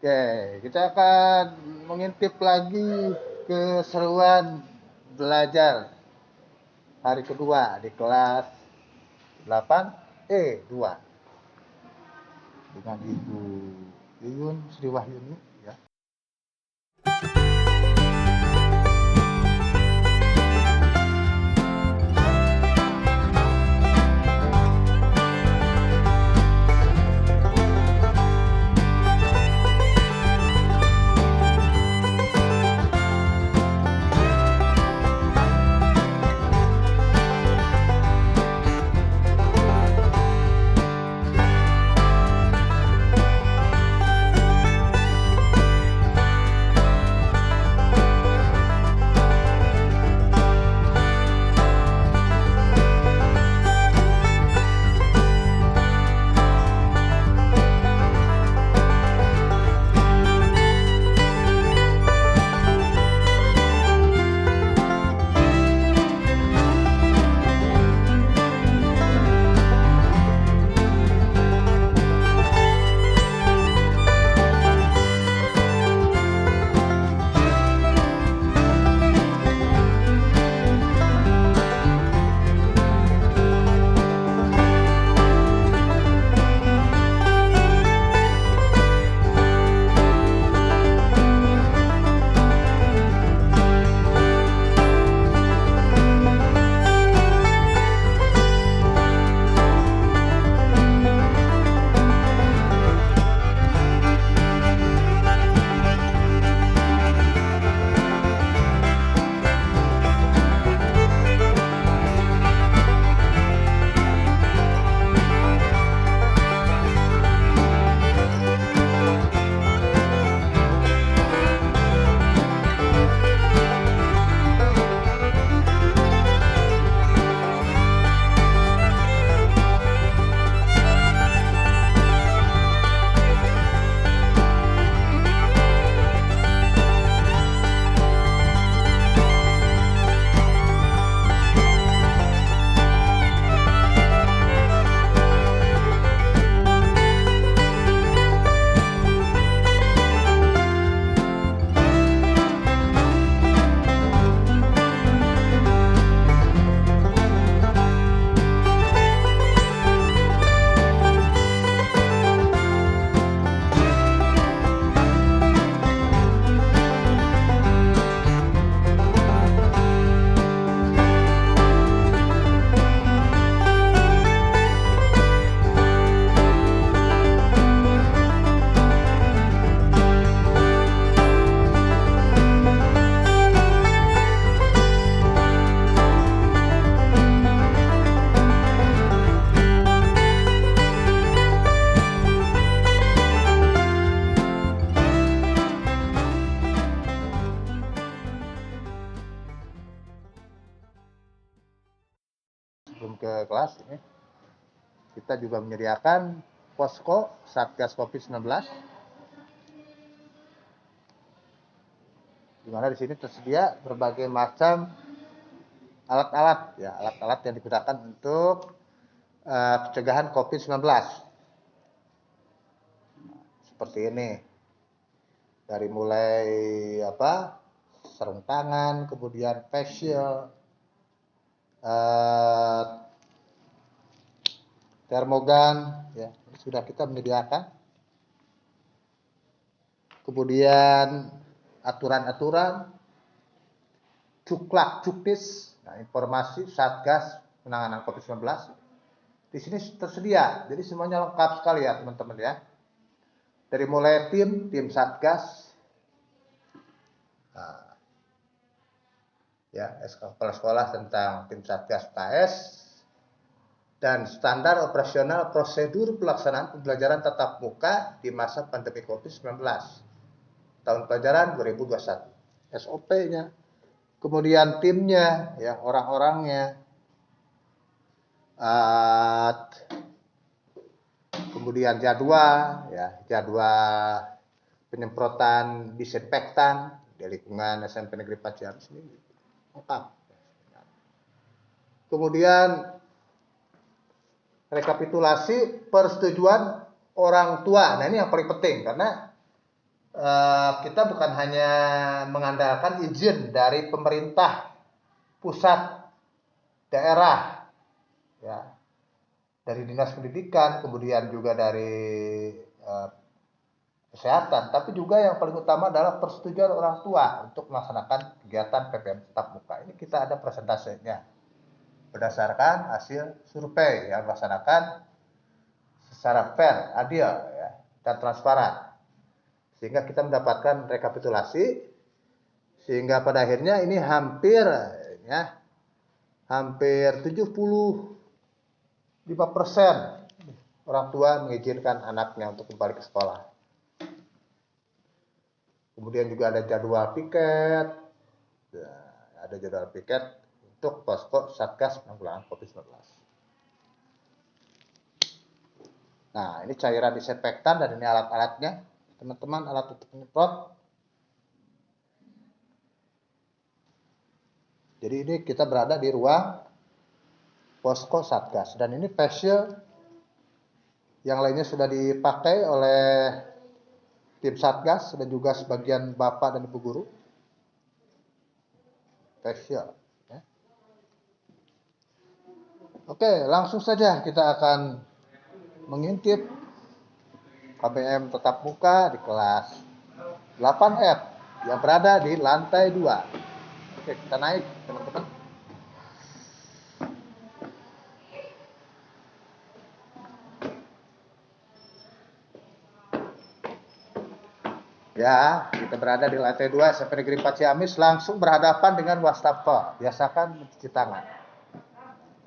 Oke, kita akan mengintip lagi keseruan belajar hari kedua di kelas 8E2 dengan Ibu Yuyun Sri Wahyuni, ya. ini kita juga menyediakan posko Satgas COVID-19, di mana di sini tersedia berbagai macam alat-alat, ya, alat-alat yang digunakan untuk pencegahan COVID-19. Seperti ini, dari mulai sarung tangan, kemudian facial, termogan, ya, sudah kita menyediakan. Kemudian aturan-aturan, cuklak, cuknis, nah, informasi Satgas penanganan COVID-19 di sini tersedia. Jadi semuanya lengkap sekali ya teman-teman ya. Dari mulai tim Satgas, nah, ya, sekolah-sekolah tentang tim Satgas KS, dan standar operasional prosedur pelaksanaan pembelajaran tatap muka di masa pandemi COVID-19 tahun pelajaran 2021, SOP-nya, kemudian timnya, ya, orang-orangnya, kemudian jadwal, ya, jadwal penyemprotan disinfektan di lingkungan SMP Negeri 4 Ciamis ini lengkap. Kemudian rekapitulasi persetujuan orang tua. Nah, ini yang paling penting karena kita bukan hanya mengandalkan izin dari pemerintah pusat, daerah, ya, dari dinas pendidikan, kemudian juga dari kesehatan, tapi juga yang paling utama adalah persetujuan orang tua untuk melaksanakan kegiatan PPM tatap muka. Ini kita ada persentasenya berdasarkan hasil survei yang dilaksanakan secara fair, adil, ya, dan transparan. Sehingga kita mendapatkan rekapitulasi, sehingga pada akhirnya ini hampir 75% orang tua mengizinkan anaknya untuk kembali ke sekolah. Kemudian juga ada jadwal piket, untuk posko Satgas penanggulangan COVID-19. Nah, ini cairan disinfektan dan ini alat-alatnya. Teman-teman, alat untuk menyemprot. Jadi ini kita berada di ruang posko Satgas. Dan ini facial yang lainnya sudah dipakai oleh tim Satgas dan juga sebagian Bapak dan Ibu guru. Facial. Ya. Oke, langsung saja kita akan mengintip KBM tatap muka di kelas 8F yang berada di lantai 2. Oke, kita naik teman-teman. Ya, kita berada di lantai 2 SMP Negeri 4 Ciamis, langsung berhadapan dengan wastafel. Biasakan mencuci tangan.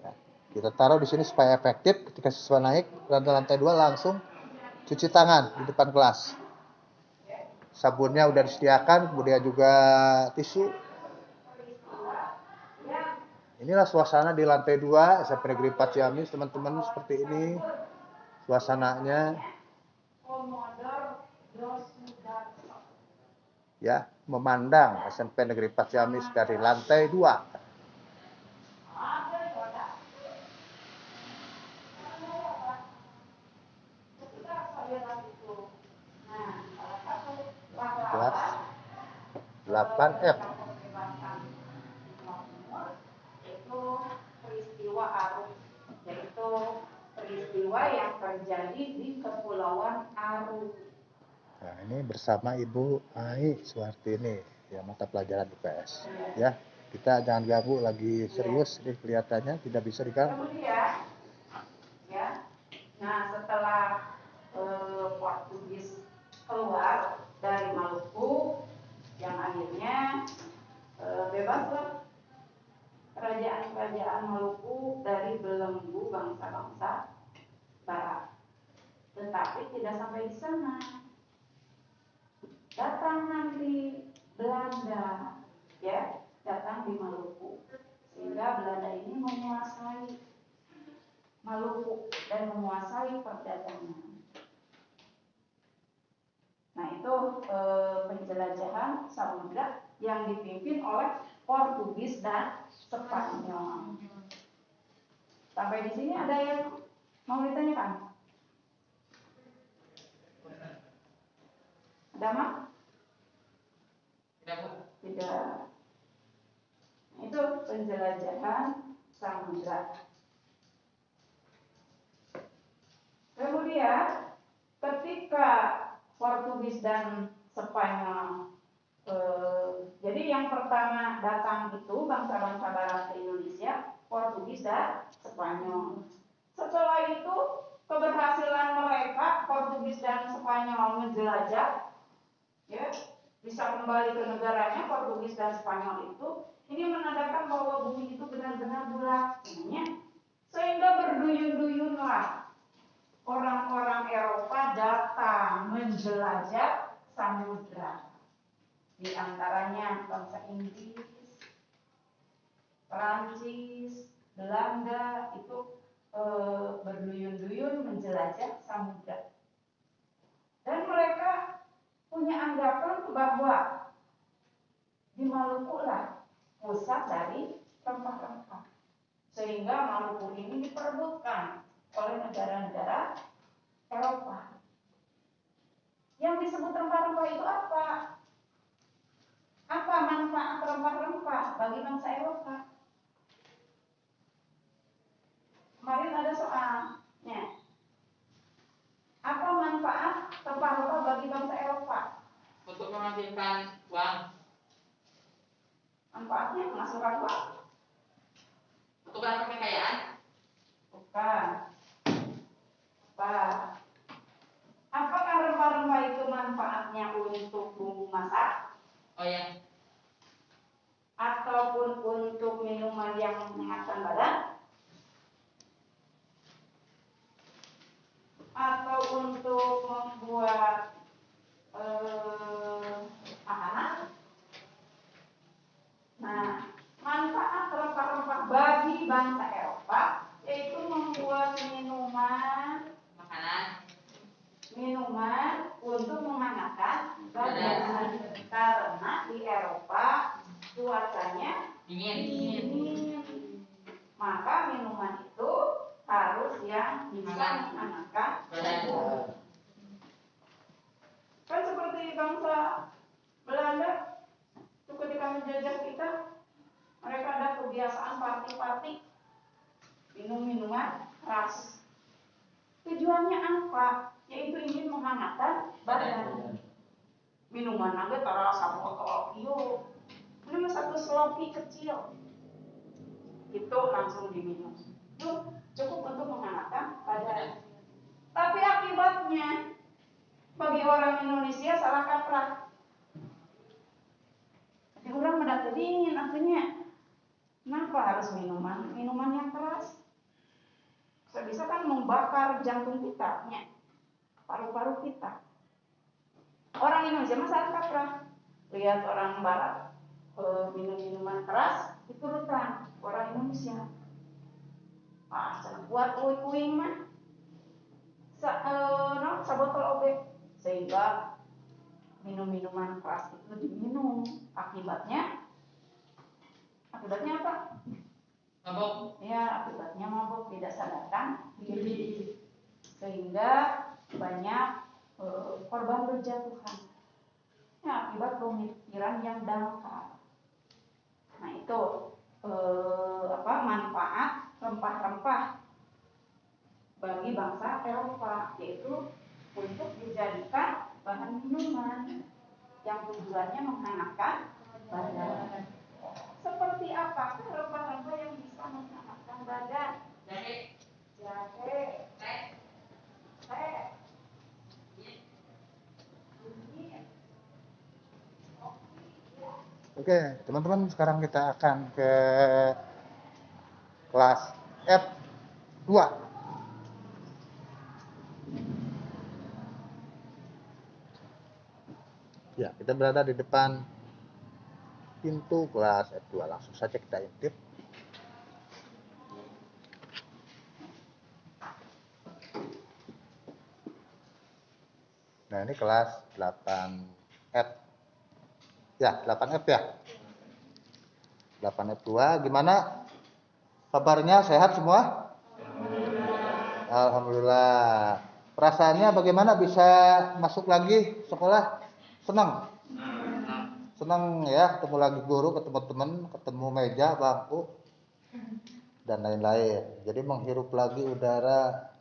Ya, kita taruh di sini supaya efektif. Ketika siswa naik ke lantai 2 langsung cuci tangan di depan kelas. Sabunnya udah disediakan, kemudian juga tisu. Inilah suasana di lantai 2 SMP Negeri 4 Ciamis, teman-teman, seperti ini suasananya. Ya, memandang SMP Negeri 4 Ciamis dari lantai 2. Kelas 8F. Itu peristiwa Aru, yaitu peristiwa yang terjadi di Kepulauan Aru. Nah, ini bersama Ibu Ai Suhartini, ya, mata pelajaran IPS. Ya, kita jangan ganggu, lagi serius ini kelihatannya, tidak bisa diganggu. Kemudian, ya, nah setelah Portugis keluar dari Maluku, yang akhirnya bebaslah kerajaan-kerajaan Maluku dari belenggu bangsa-bangsa Barat. Tetapi tidak sampai di sana. Datang nanti Belanda, ya, datang di Maluku, sehingga Belanda ini menguasai. Maluku dan menguasai perdagangan. Nah itu penjelajahan samudra yang dipimpin oleh Portugis dan Spanyol. Sampai di sini ada yang mau ditanyakan? Ada mah? Tidak. Itu penjelajahan samudra. Kemudian ketika Portugis dan Spanyol, jadi yang pertama datang itu bangsa-bangsa barat ke Indonesia, Portugis dan Spanyol. Setelah itu keberhasilan mereka, Portugis dan Spanyol menjelajah, ya, bisa kembali ke negaranya. Portugis dan Spanyol itu ini menandakan bahwa bumi itu benar-benar bulat, sehingga berduyun-duyunlah orang-orang Eropa datang menjelajah samudra. Di antaranya bangsa Inggris, Perancis, Belanda itu berduyun-duyun menjelajah samudra. Dan mereka punya anggapan bahwa di Maluku lah pusat dari rempah-rempah. Sehingga Maluku ini diperebutkan oleh negara-negara Eropa. Yang disebut rempah-rempah itu apa? Apa manfaat rempah-rempah bagi bangsa Eropa? Kemarin ada soalnya. Apa manfaat rempah-rempah bagi bangsa Eropa? Untuk menghasilkan uang. Manfaatnya menghasilkan uang? Untuk menambah kekayaan. Bukan. Apakah rempah-rempah itu manfaatnya untuk bumbu masak? Oh ya. Ataupun untuk minuman yang menghangatkan badan? Atau untuk membuat makanan? Nah, manfaat rempah-rempah bagi bangsa Eropa yaitu membuat minuman untuk menghangatkan badan. Karena di Eropa cuacanya dingin. Maka minuman itu harus yang bisa menghangatkan badan. Kan seperti bangsa Belanda ketika menjajah kita, mereka ada kebiasaan party-party, minum minuman keras. Tujuannya apa? Yaitu ingin menghangatkan badan. Minuman naga terasa botol iyo, minum satu slopi kecil, itu langsung diminum. Itu cukup untuk menghangatkan badan. Tapi akibatnya bagi orang Indonesia salah kaprah. Orang mendapat dingin, artinya kenapa harus minuman yang keras? Bisa kan membakar jantung kita, paru-paru kita. Orang Indonesia mah salah kaprah. Lihat orang Barat minum minuman keras, diturutan orang Indonesia. Jangan buat kuing mah, sabotol obe, sehingga minum-minuman keras itu diminum. Akibatnya apa? Mabok. Ya, akibatnya mabok, tidak sadarkan diri, sehingga banyak korban berjatuhan. Ya, akibat pemikiran yang dangkal. Nah itu manfaat rempah-rempah bagi bangsa Eropa, yaitu untuk dijadikan bahan minuman yang tujuannya menghangatkan badan. Seperti apa rempah-rempah yang bisa menghangatkan badan? Jahe, teh. Oke, teman-teman, sekarang kita akan ke kelas F2. Ya, kita berada di depan pintu kelas F2. Langsung saja kita intip. Nah, ini kelas 8F. Ya, 8F ya. 8F2, gimana kabarnya? Sehat semua? Alhamdulillah. Perasaannya bagaimana bisa masuk lagi sekolah? Senang? Senang ya, ketemu lagi guru, ketemu teman, ketemu meja, bangku, dan lain-lain. Jadi menghirup lagi udara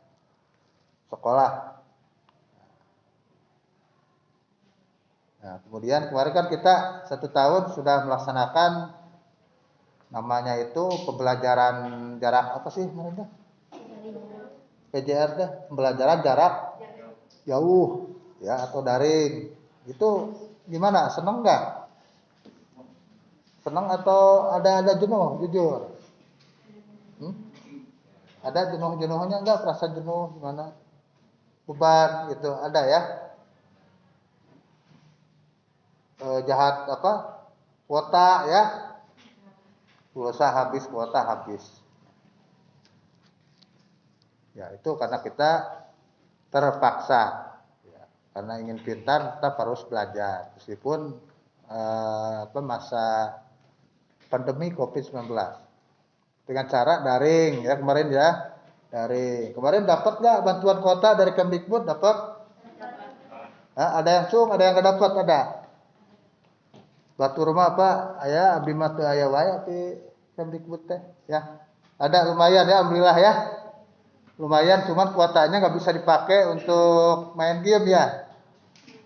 sekolah. Nah, kemudian kemarin kan kita 1 tahun sudah melaksanakan namanya itu pembelajaran jarak apa sih namanya? PJR deh, pembelajaran jarak jauh ya atau daring. Itu gimana? Seneng nggak? Seneng atau ada jenuh? Jujur. Ada jenuh-jenuhnya nggak? Perasaan jenuh gimana? Beban gitu ada ya? Jahat apa? Kuota ya? Pulsa habis, kuota habis. Ya itu karena kita terpaksa. Ya, karena ingin pintar tetap harus belajar. Meskipun masa pandemi COVID-19. Dengan cara daring ya kemarin ya. Daring. Kemarin dapat nggak bantuan kuota dari Kemdikbud? Dapat? Ada yang ada yang nggak dapat? Ada. Batu rumah apa? Ayah abdi mah teu aya wae di Kemdikbud teh ya. Ada lumayan ya alhamdulillah ya. Lumayan cuman kuotanya nggak bisa dipakai untuk main game ya.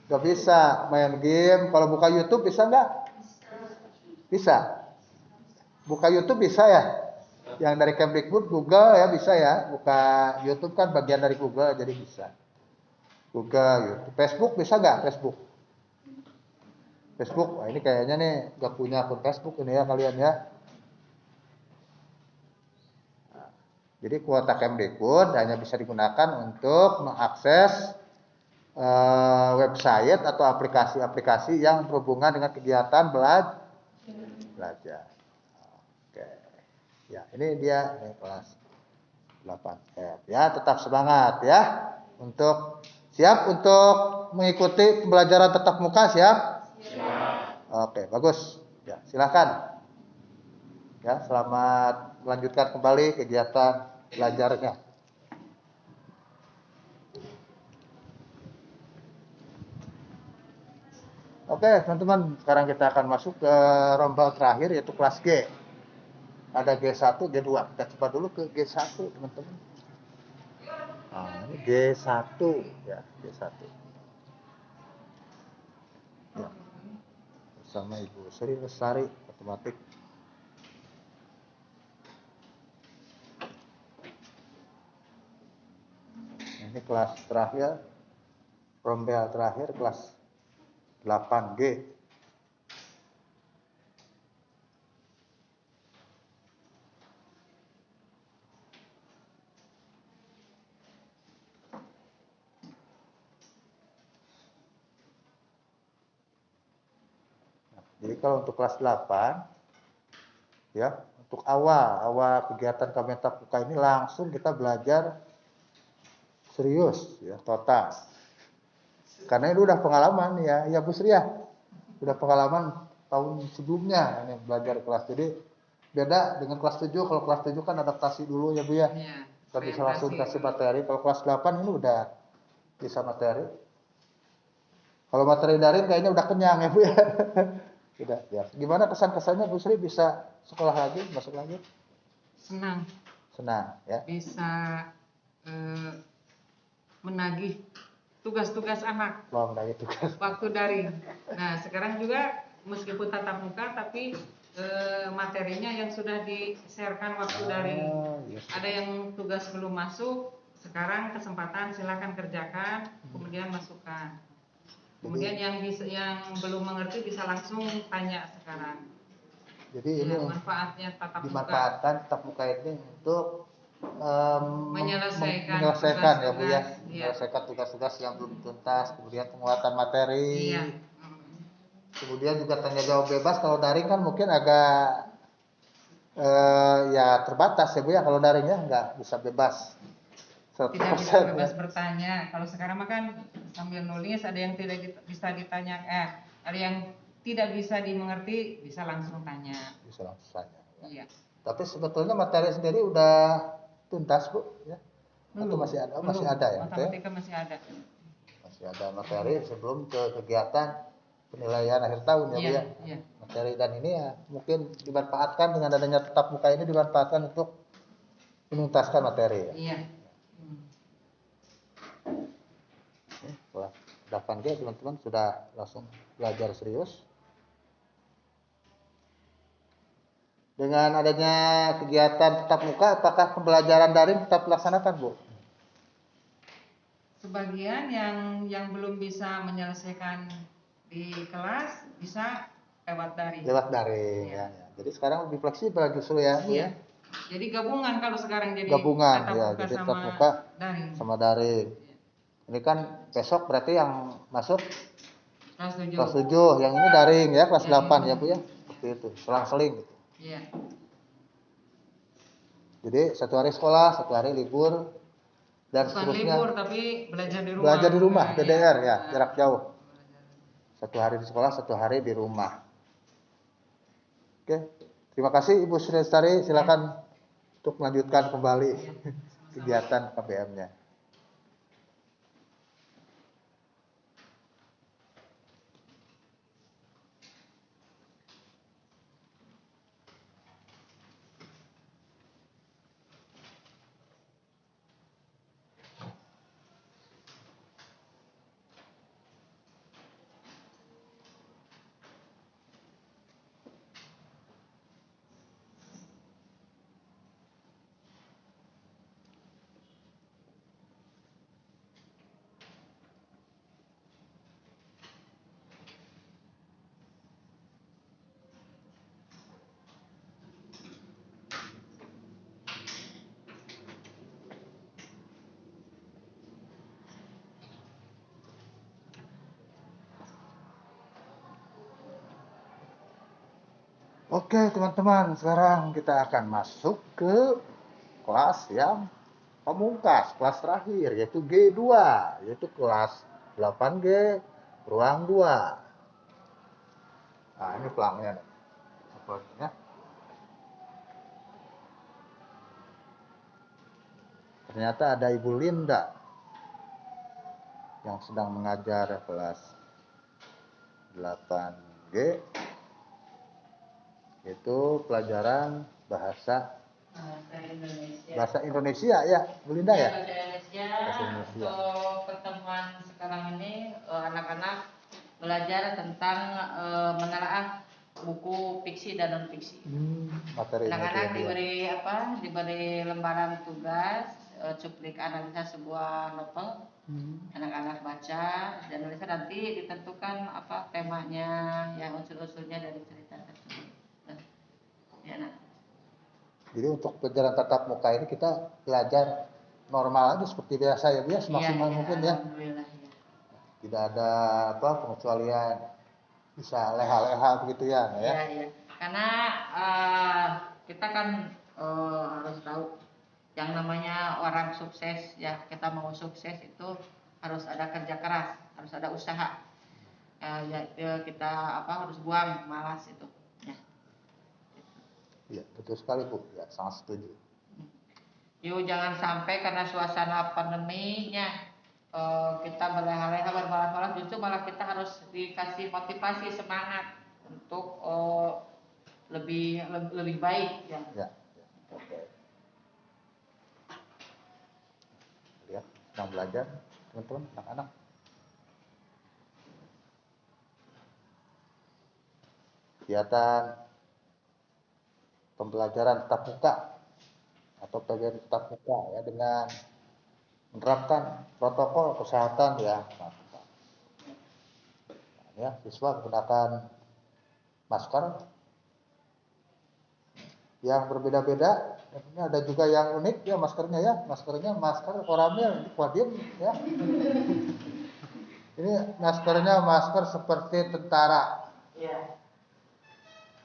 Nggak bisa main game. Kalau buka YouTube bisa nggak? Bisa. Buka YouTube bisa ya. Yang dari Kemdikbud Google ya bisa ya. Buka YouTube kan bagian dari Google jadi bisa. Google, YouTube, Facebook bisa nggak? Facebook, wah ini kayaknya nih gak punya akun Facebook ini ya kalian ya. Nah, jadi kuota Kemdikbud hanya bisa digunakan untuk mengakses website atau aplikasi-aplikasi yang berhubungan dengan kegiatan belajar. Oke, ya ini dia kelas 8F. Ya tetap semangat ya untuk siap untuk mengikuti pembelajaran tatap muka siap? Oke, bagus. Ya, silakan. Ya, selamat melanjutkan kembali kegiatan belajarnya. Oke, teman-teman, sekarang kita akan masuk ke rombal terakhir yaitu kelas G. Ada G1, G2. Kita coba dulu ke G1, teman-teman. Nah, ini G1 ya, G1. Ya. Bersama Ibu Sri Lestari matematik. Ini kelas terakhir, rombel terakhir kelas 8G. Jadi kalau untuk kelas 8 ya, untuk awal kegiatan kami tatap muka ini langsung kita belajar serius ya, total. Karena itu udah pengalaman ya Bu Sri ya. Udah pengalaman tahun sebelumnya ini belajar kelas. Jadi beda dengan kelas 7. Kalau kelas 7 kan adaptasi dulu ya Bu ya. Kita bisa langsung kasih materi. Kalau kelas 8 ini udah bisa materi. Kalau materi daring kayaknya udah kenyang ya Bu ya. Udah, ya. Gimana kesan-kesannya Bu Sri bisa sekolah lagi, masuk lagi? Senang. Senang, ya. Bisa menagih tugas-tugas anak. Oh, menagih tugas. Waktu daring. Nah, sekarang juga meskipun tatap muka, tapi materinya yang sudah di-sharekan waktu daring. Yes. Ada yang tugas belum masuk, sekarang kesempatan silakan kerjakan, kemudian masukkan. Kemudian yang belum mengerti bisa langsung tanya sekarang. Jadi ini manfaatnya tatap muka. Dimanfaatkan tatap muka ini untuk menyelesaikan ya Bu ya, iya. menyelesaikan tugas-tugas yang belum tuntas, kemudian penguatan materi. Iya. Kemudian juga tanya jawab bebas. Kalau daring kan mungkin agak ya terbatas ya Bu ya. Kalau daringnya nggak bisa bebas tidak bisa 100% bebas ya. bertanya. Kalau sekarang mah kan sambil nulis, ada yang tidak bisa ditanya, ada yang tidak bisa dimengerti, bisa langsung tanya. Bisa langsung saja. Iya. Tapi sebetulnya materi sendiri udah tuntas Bu ya. Atau Belum, masih ada? Oh, belum. masih ada ya? Matematika masih ada. Masih ada materi sebelum ke kegiatan penilaian akhir tahun ya Bu Iya, ya. iya. Materi dan ini ya mungkin dimanfaatkan dengan adanya tatap muka ini dimanfaatkan untuk menuntaskan materi ya. Iya. Kelas 8G teman-teman sudah langsung belajar serius. Dengan adanya kegiatan tatap muka, apakah pembelajaran daring tetap dilaksanakan, Bu? Sebagian yang belum bisa menyelesaikan di kelas bisa lewat daring. Lewat daring Iya. ya. Jadi sekarang lebih fleksibel justru ya, Bu Iya. ya. Jadi gabungan kalau sekarang jadi Gabungan tatap ya, muka jadi sama tatap muka daring. sama daring. Ini kan besok berarti yang masuk Kelas 7. kelas 7, yang ini daring ya, kelas Daring. 8 ya, Bu ya. Seperti itu, selang-seling gitu. Iya. Jadi satu hari sekolah, satu hari libur dan Bukan seterusnya. libur tapi belajar di rumah. Belajar di rumah, Nah, PDR iya. ya, jarak jauh. Satu hari di sekolah, satu hari di rumah. Oke, terima kasih Ibu Sri Lestari. Silakan untuk melanjutkan kembali kegiatan KBM-nya. Oke teman-teman, sekarang kita akan masuk ke kelas yang pamungkas, kelas terakhir, yaitu G2, yaitu kelas 8G, ruang 2. Nah, ini pelangnya. Sepertinya. Ternyata ada Ibu Linda yang sedang mengajar kelas 8G, yaitu pelajaran bahasa Indonesia ya, Bu Linda ya? Bahasa Indonesia. Untuk pertemuan sekarang ini anak-anak belajar tentang menelaah buku fiksi dan non fiksi. Materi Anak-anak ini diberi lembaran tugas cuplik analisa sebuah novel. Anak-anak baca dan analisa, nanti ditentukan apa temanya, yang unsur-unsurnya dari cerita tersebut. Ya, nak. Jadi untuk pelajaran tatap muka ini kita belajar normal aja seperti biasa ya, biasa semaksimal mungkin ya. Alhamdulillah, ya. Tidak ada pengecualian, bisa leha-leha begitu ya, ya. Iya. Karena kita kan harus tahu yang namanya orang sukses ya, kita mau sukses itu harus ada kerja keras, harus ada usaha. Kita harus buang malas itu. Iya, betul sekali Bu. Ya, sangat setuju. Yuk jangan sampai karena suasana pandeminya kita berleha-leha bermalas-malas, justru malah kita harus dikasih motivasi semangat untuk lebih baik ya. Ya. Oke. Lihat, sedang belajar teman-teman, anak-anak. Kegiatan pembelajaran tatap muka atau pelajaran tatap muka ya, dengan menerapkan protokol kesehatan ya. Ya, siswa menggunakan masker yang berbeda-beda. Ini ada juga yang unik ya maskernya ya, masker koramil, kodim ya. Ini maskernya masker seperti tentara. Iya.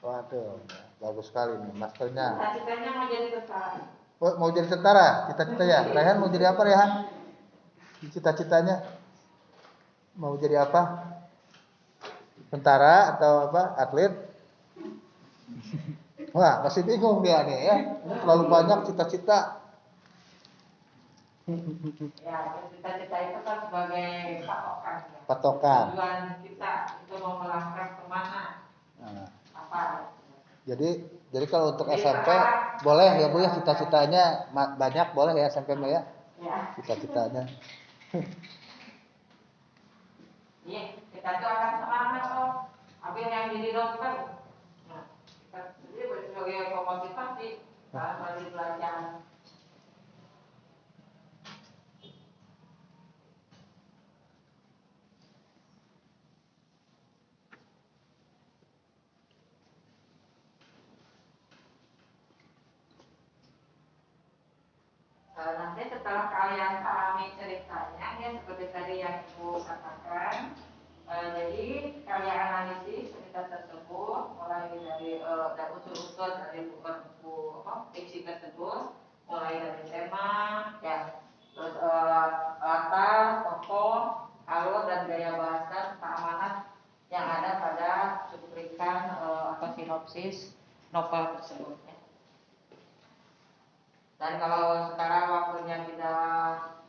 Waduh, bagus sekali nih maskernya. Cita-citanya mau jadi tentara. Oh, mau jadi tentara, cita-cita ya. Rehan mau jadi apa Rehan? Cita-citanya mau jadi apa? Tentara atau apa? Atlet? Wah, masih bingung dia nih ya. Ini terlalu banyak cita-cita. Ya, cita-cita itu kan sebagai patokan. Ya. Patokan. Tujuan kita itu mau melangkah kemana? Nah, Apa? jadi kalau untuk SMP boleh ya Bu ya cita-citanya banyak boleh ya SMP ya. Ya. Cita-citanya. Iya, kita tuh akan semangat kok. Ambil yang jadi dokter. Nah, kita jadi sebagai pemotivasi dalam melalui pelajaran. Nanti setelah kalian pahami ceritanya, ya seperti tadi yang Ibu katakan, jadi kalian analisis cerita tersebut, mulai dari unsur-unsur dari buku fiksi tersebut, mulai dari tema, ya, terus latar, tokoh, alur dan gaya bahasa serta amanat yang ada pada cuplikan atau sinopsis novel tersebut. Ya. Dan kalau sekarang waktunya tidak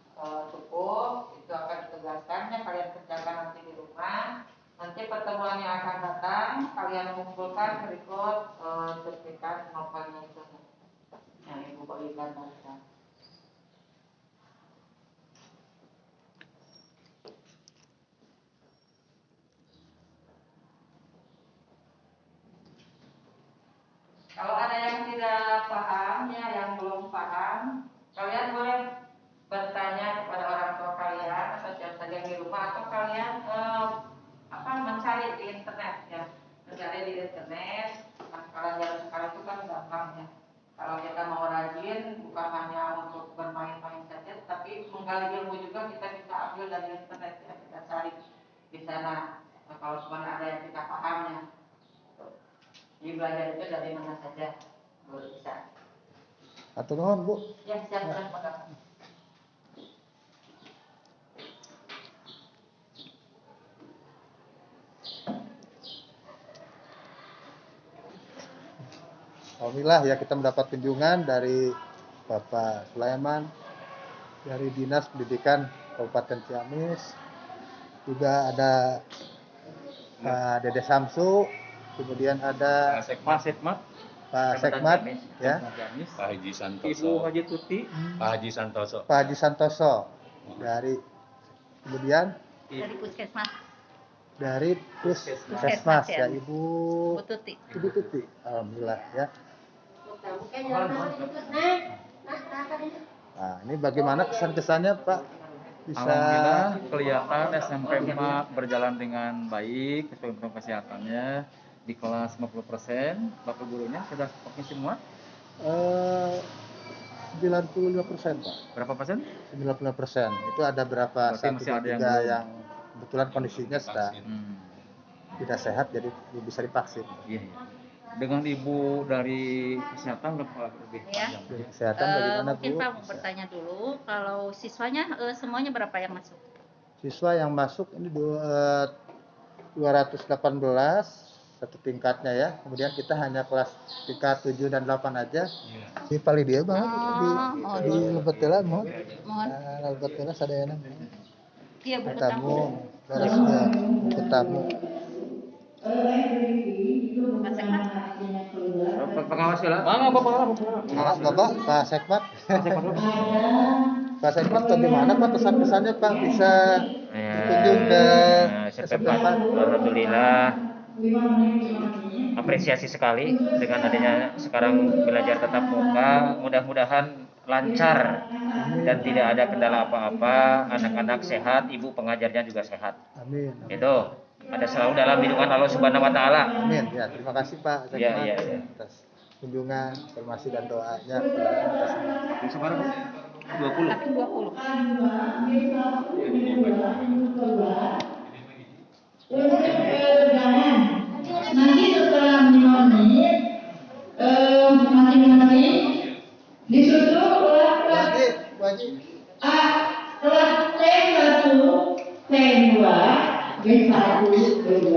cukup, itu akan ditugaskan, kalian kerjakan nanti di rumah. Nanti pertemuan yang akan datang, kalian kumpulkan berikut cuplikan novelnya itu yang Ibu bagikan barusan. Kalau ada yang tidak paham, ya, yang belum paham, kalian boleh bertanya kepada orang tua kalian atau siapa saja di rumah, atau kalian mencari di internet, ya, mencari di internet. Nah, kalau zaman sekarang itu kan gampang ya. Kalau kita mau rajin, bukan hanya untuk bermain-main saja, tapi menggali ilmu juga kita bisa ambil dari internet, ya, kita cari di sana. Nah, kalau cuma ada yang kita paham, ya. Jadi belajar itu dari mana saja bisa. Atur nuhun Bu. Ya, siap. Alhamdulillah ya kita mendapat kunjungan dari Bapak Sulaiman dari Dinas Pendidikan Kabupaten Ciamis. Juga ada Pak Dede Samsu, kemudian ada Pak Sekmat, ya. Pak Haji Santoso, Ibu Haji Tuti, Pak Haji Santoso dari kemudian Dari puskesmas. dari Puskesmas ya Ibu Tuti. Ibu Tuti. Alhamdulillah ya. Nah, ini bagaimana kesan-kesannya Pak? Bisa Alhamdulillah kelihatan SMP Mak berjalan dengan baik, sesuai protokol kesehatannya di kelas 50%. Bapak gurunya sudah vaksin semua? 95% Pak. Berapa persen? 95%. Itu ada berapa Berarti satu masih ada yang juga belum. yang kebetulan kondisinya sedang tidak sehat jadi bisa divaksin. Iya. Dengan Ibu dari kesehatan lebih Ya. panjang. Dari kesehatan bagaimana Mungkin Bu? Pak mau bertanya dulu, kalau siswanya semuanya berapa yang masuk? Siswa yang masuk ini 218 satu tingkatnya ya. Kemudian kita hanya kelas tingkat 7 dan 8 aja. Di pali dia banget di Lebetela mohon. Mohon. Lebetela sadayana. Iya, buku Tamu tamu. beresnya buku tamu. Pak Sekmat. Pengawas lah. Bapak. Bapak Pak Sekmat. Pak Sekmat bagaimana Pak kesan-kesannya Pak bisa berkunjung ke SMP 4. Alhamdulillah apresiasi sekali dengan adanya sekarang belajar tatap muka, mudah-mudahan lancar dan tidak ada kendala apa-apa, anak-anak sehat, ibu pengajarnya juga sehat. Amin. Itu ada selalu dalam lindungan Allah Subhanahu wa taala. Amin. Ya, terima kasih Pak Sekmat Ya. atas kunjungan, informasi dan doanya. Sekarang 20. Tapi 20. Nanti setelah 5 menit, masing-masing disusun B1, B2.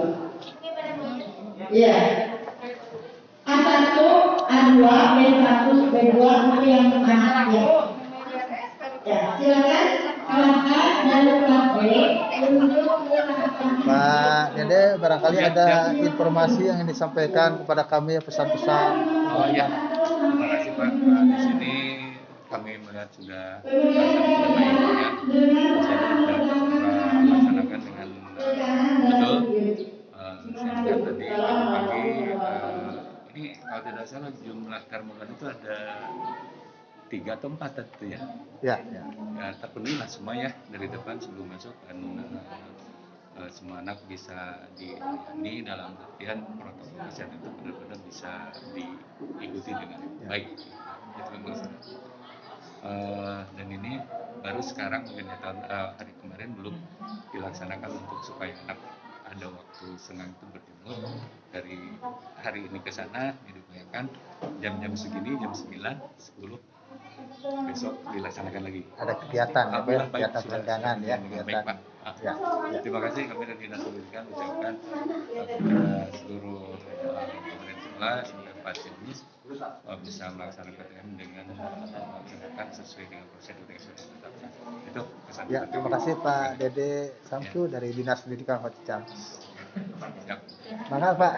Iya. A1, A2, B1, B2 itu yang anak ya. Ya, silakan kelas A dan kelas B untuk melakukan. Pak Dede, barangkali ada informasi yang ingin disampaikan kepada kami, pesan-pesan. Oh iya, terima kasih Pak. Di sini kami melihat sudah sudah baik ya. Jadi sudah melaksanakan dengan betul. Saya lihat tadi pagi ini kalau tidak salah jumlah termogan itu ada 3 atau 4 itu ya. Ya. Ya terpenuhilah semua ya dari depan sebelum masuk dan semua anak bisa dilayani dalam artian protokol kesehatan itu benar-benar bisa diikuti dengan baik. Itu yang masalah. Dan ini baru sekarang mungkin ya hari kemarin belum dilaksanakan untuk supaya anak ada waktu senang itu berjemur dari hari ini ke sana diupayakan jam-jam segini jam 9, 10 besok dilaksanakan lagi. Ada kegiatan, Alhamdulillah, kegiatan sudah peregangan ya, dengan kegiatan. baik, Pak. Ya. Terima kasih kami dari Dinas Pendidikan ucapkan kepada seluruh pemerintah sekolah sampai pasiennya bisa melaksanakan PTM dengan melaksanakan sesuai dengan prosedur yang sudah ditetapkan. Itu pesan. Ya, terima kasih Pak Dede Samsu dari Dinas Pendidikan Kota Ciamis. Siap. Makasih Pak.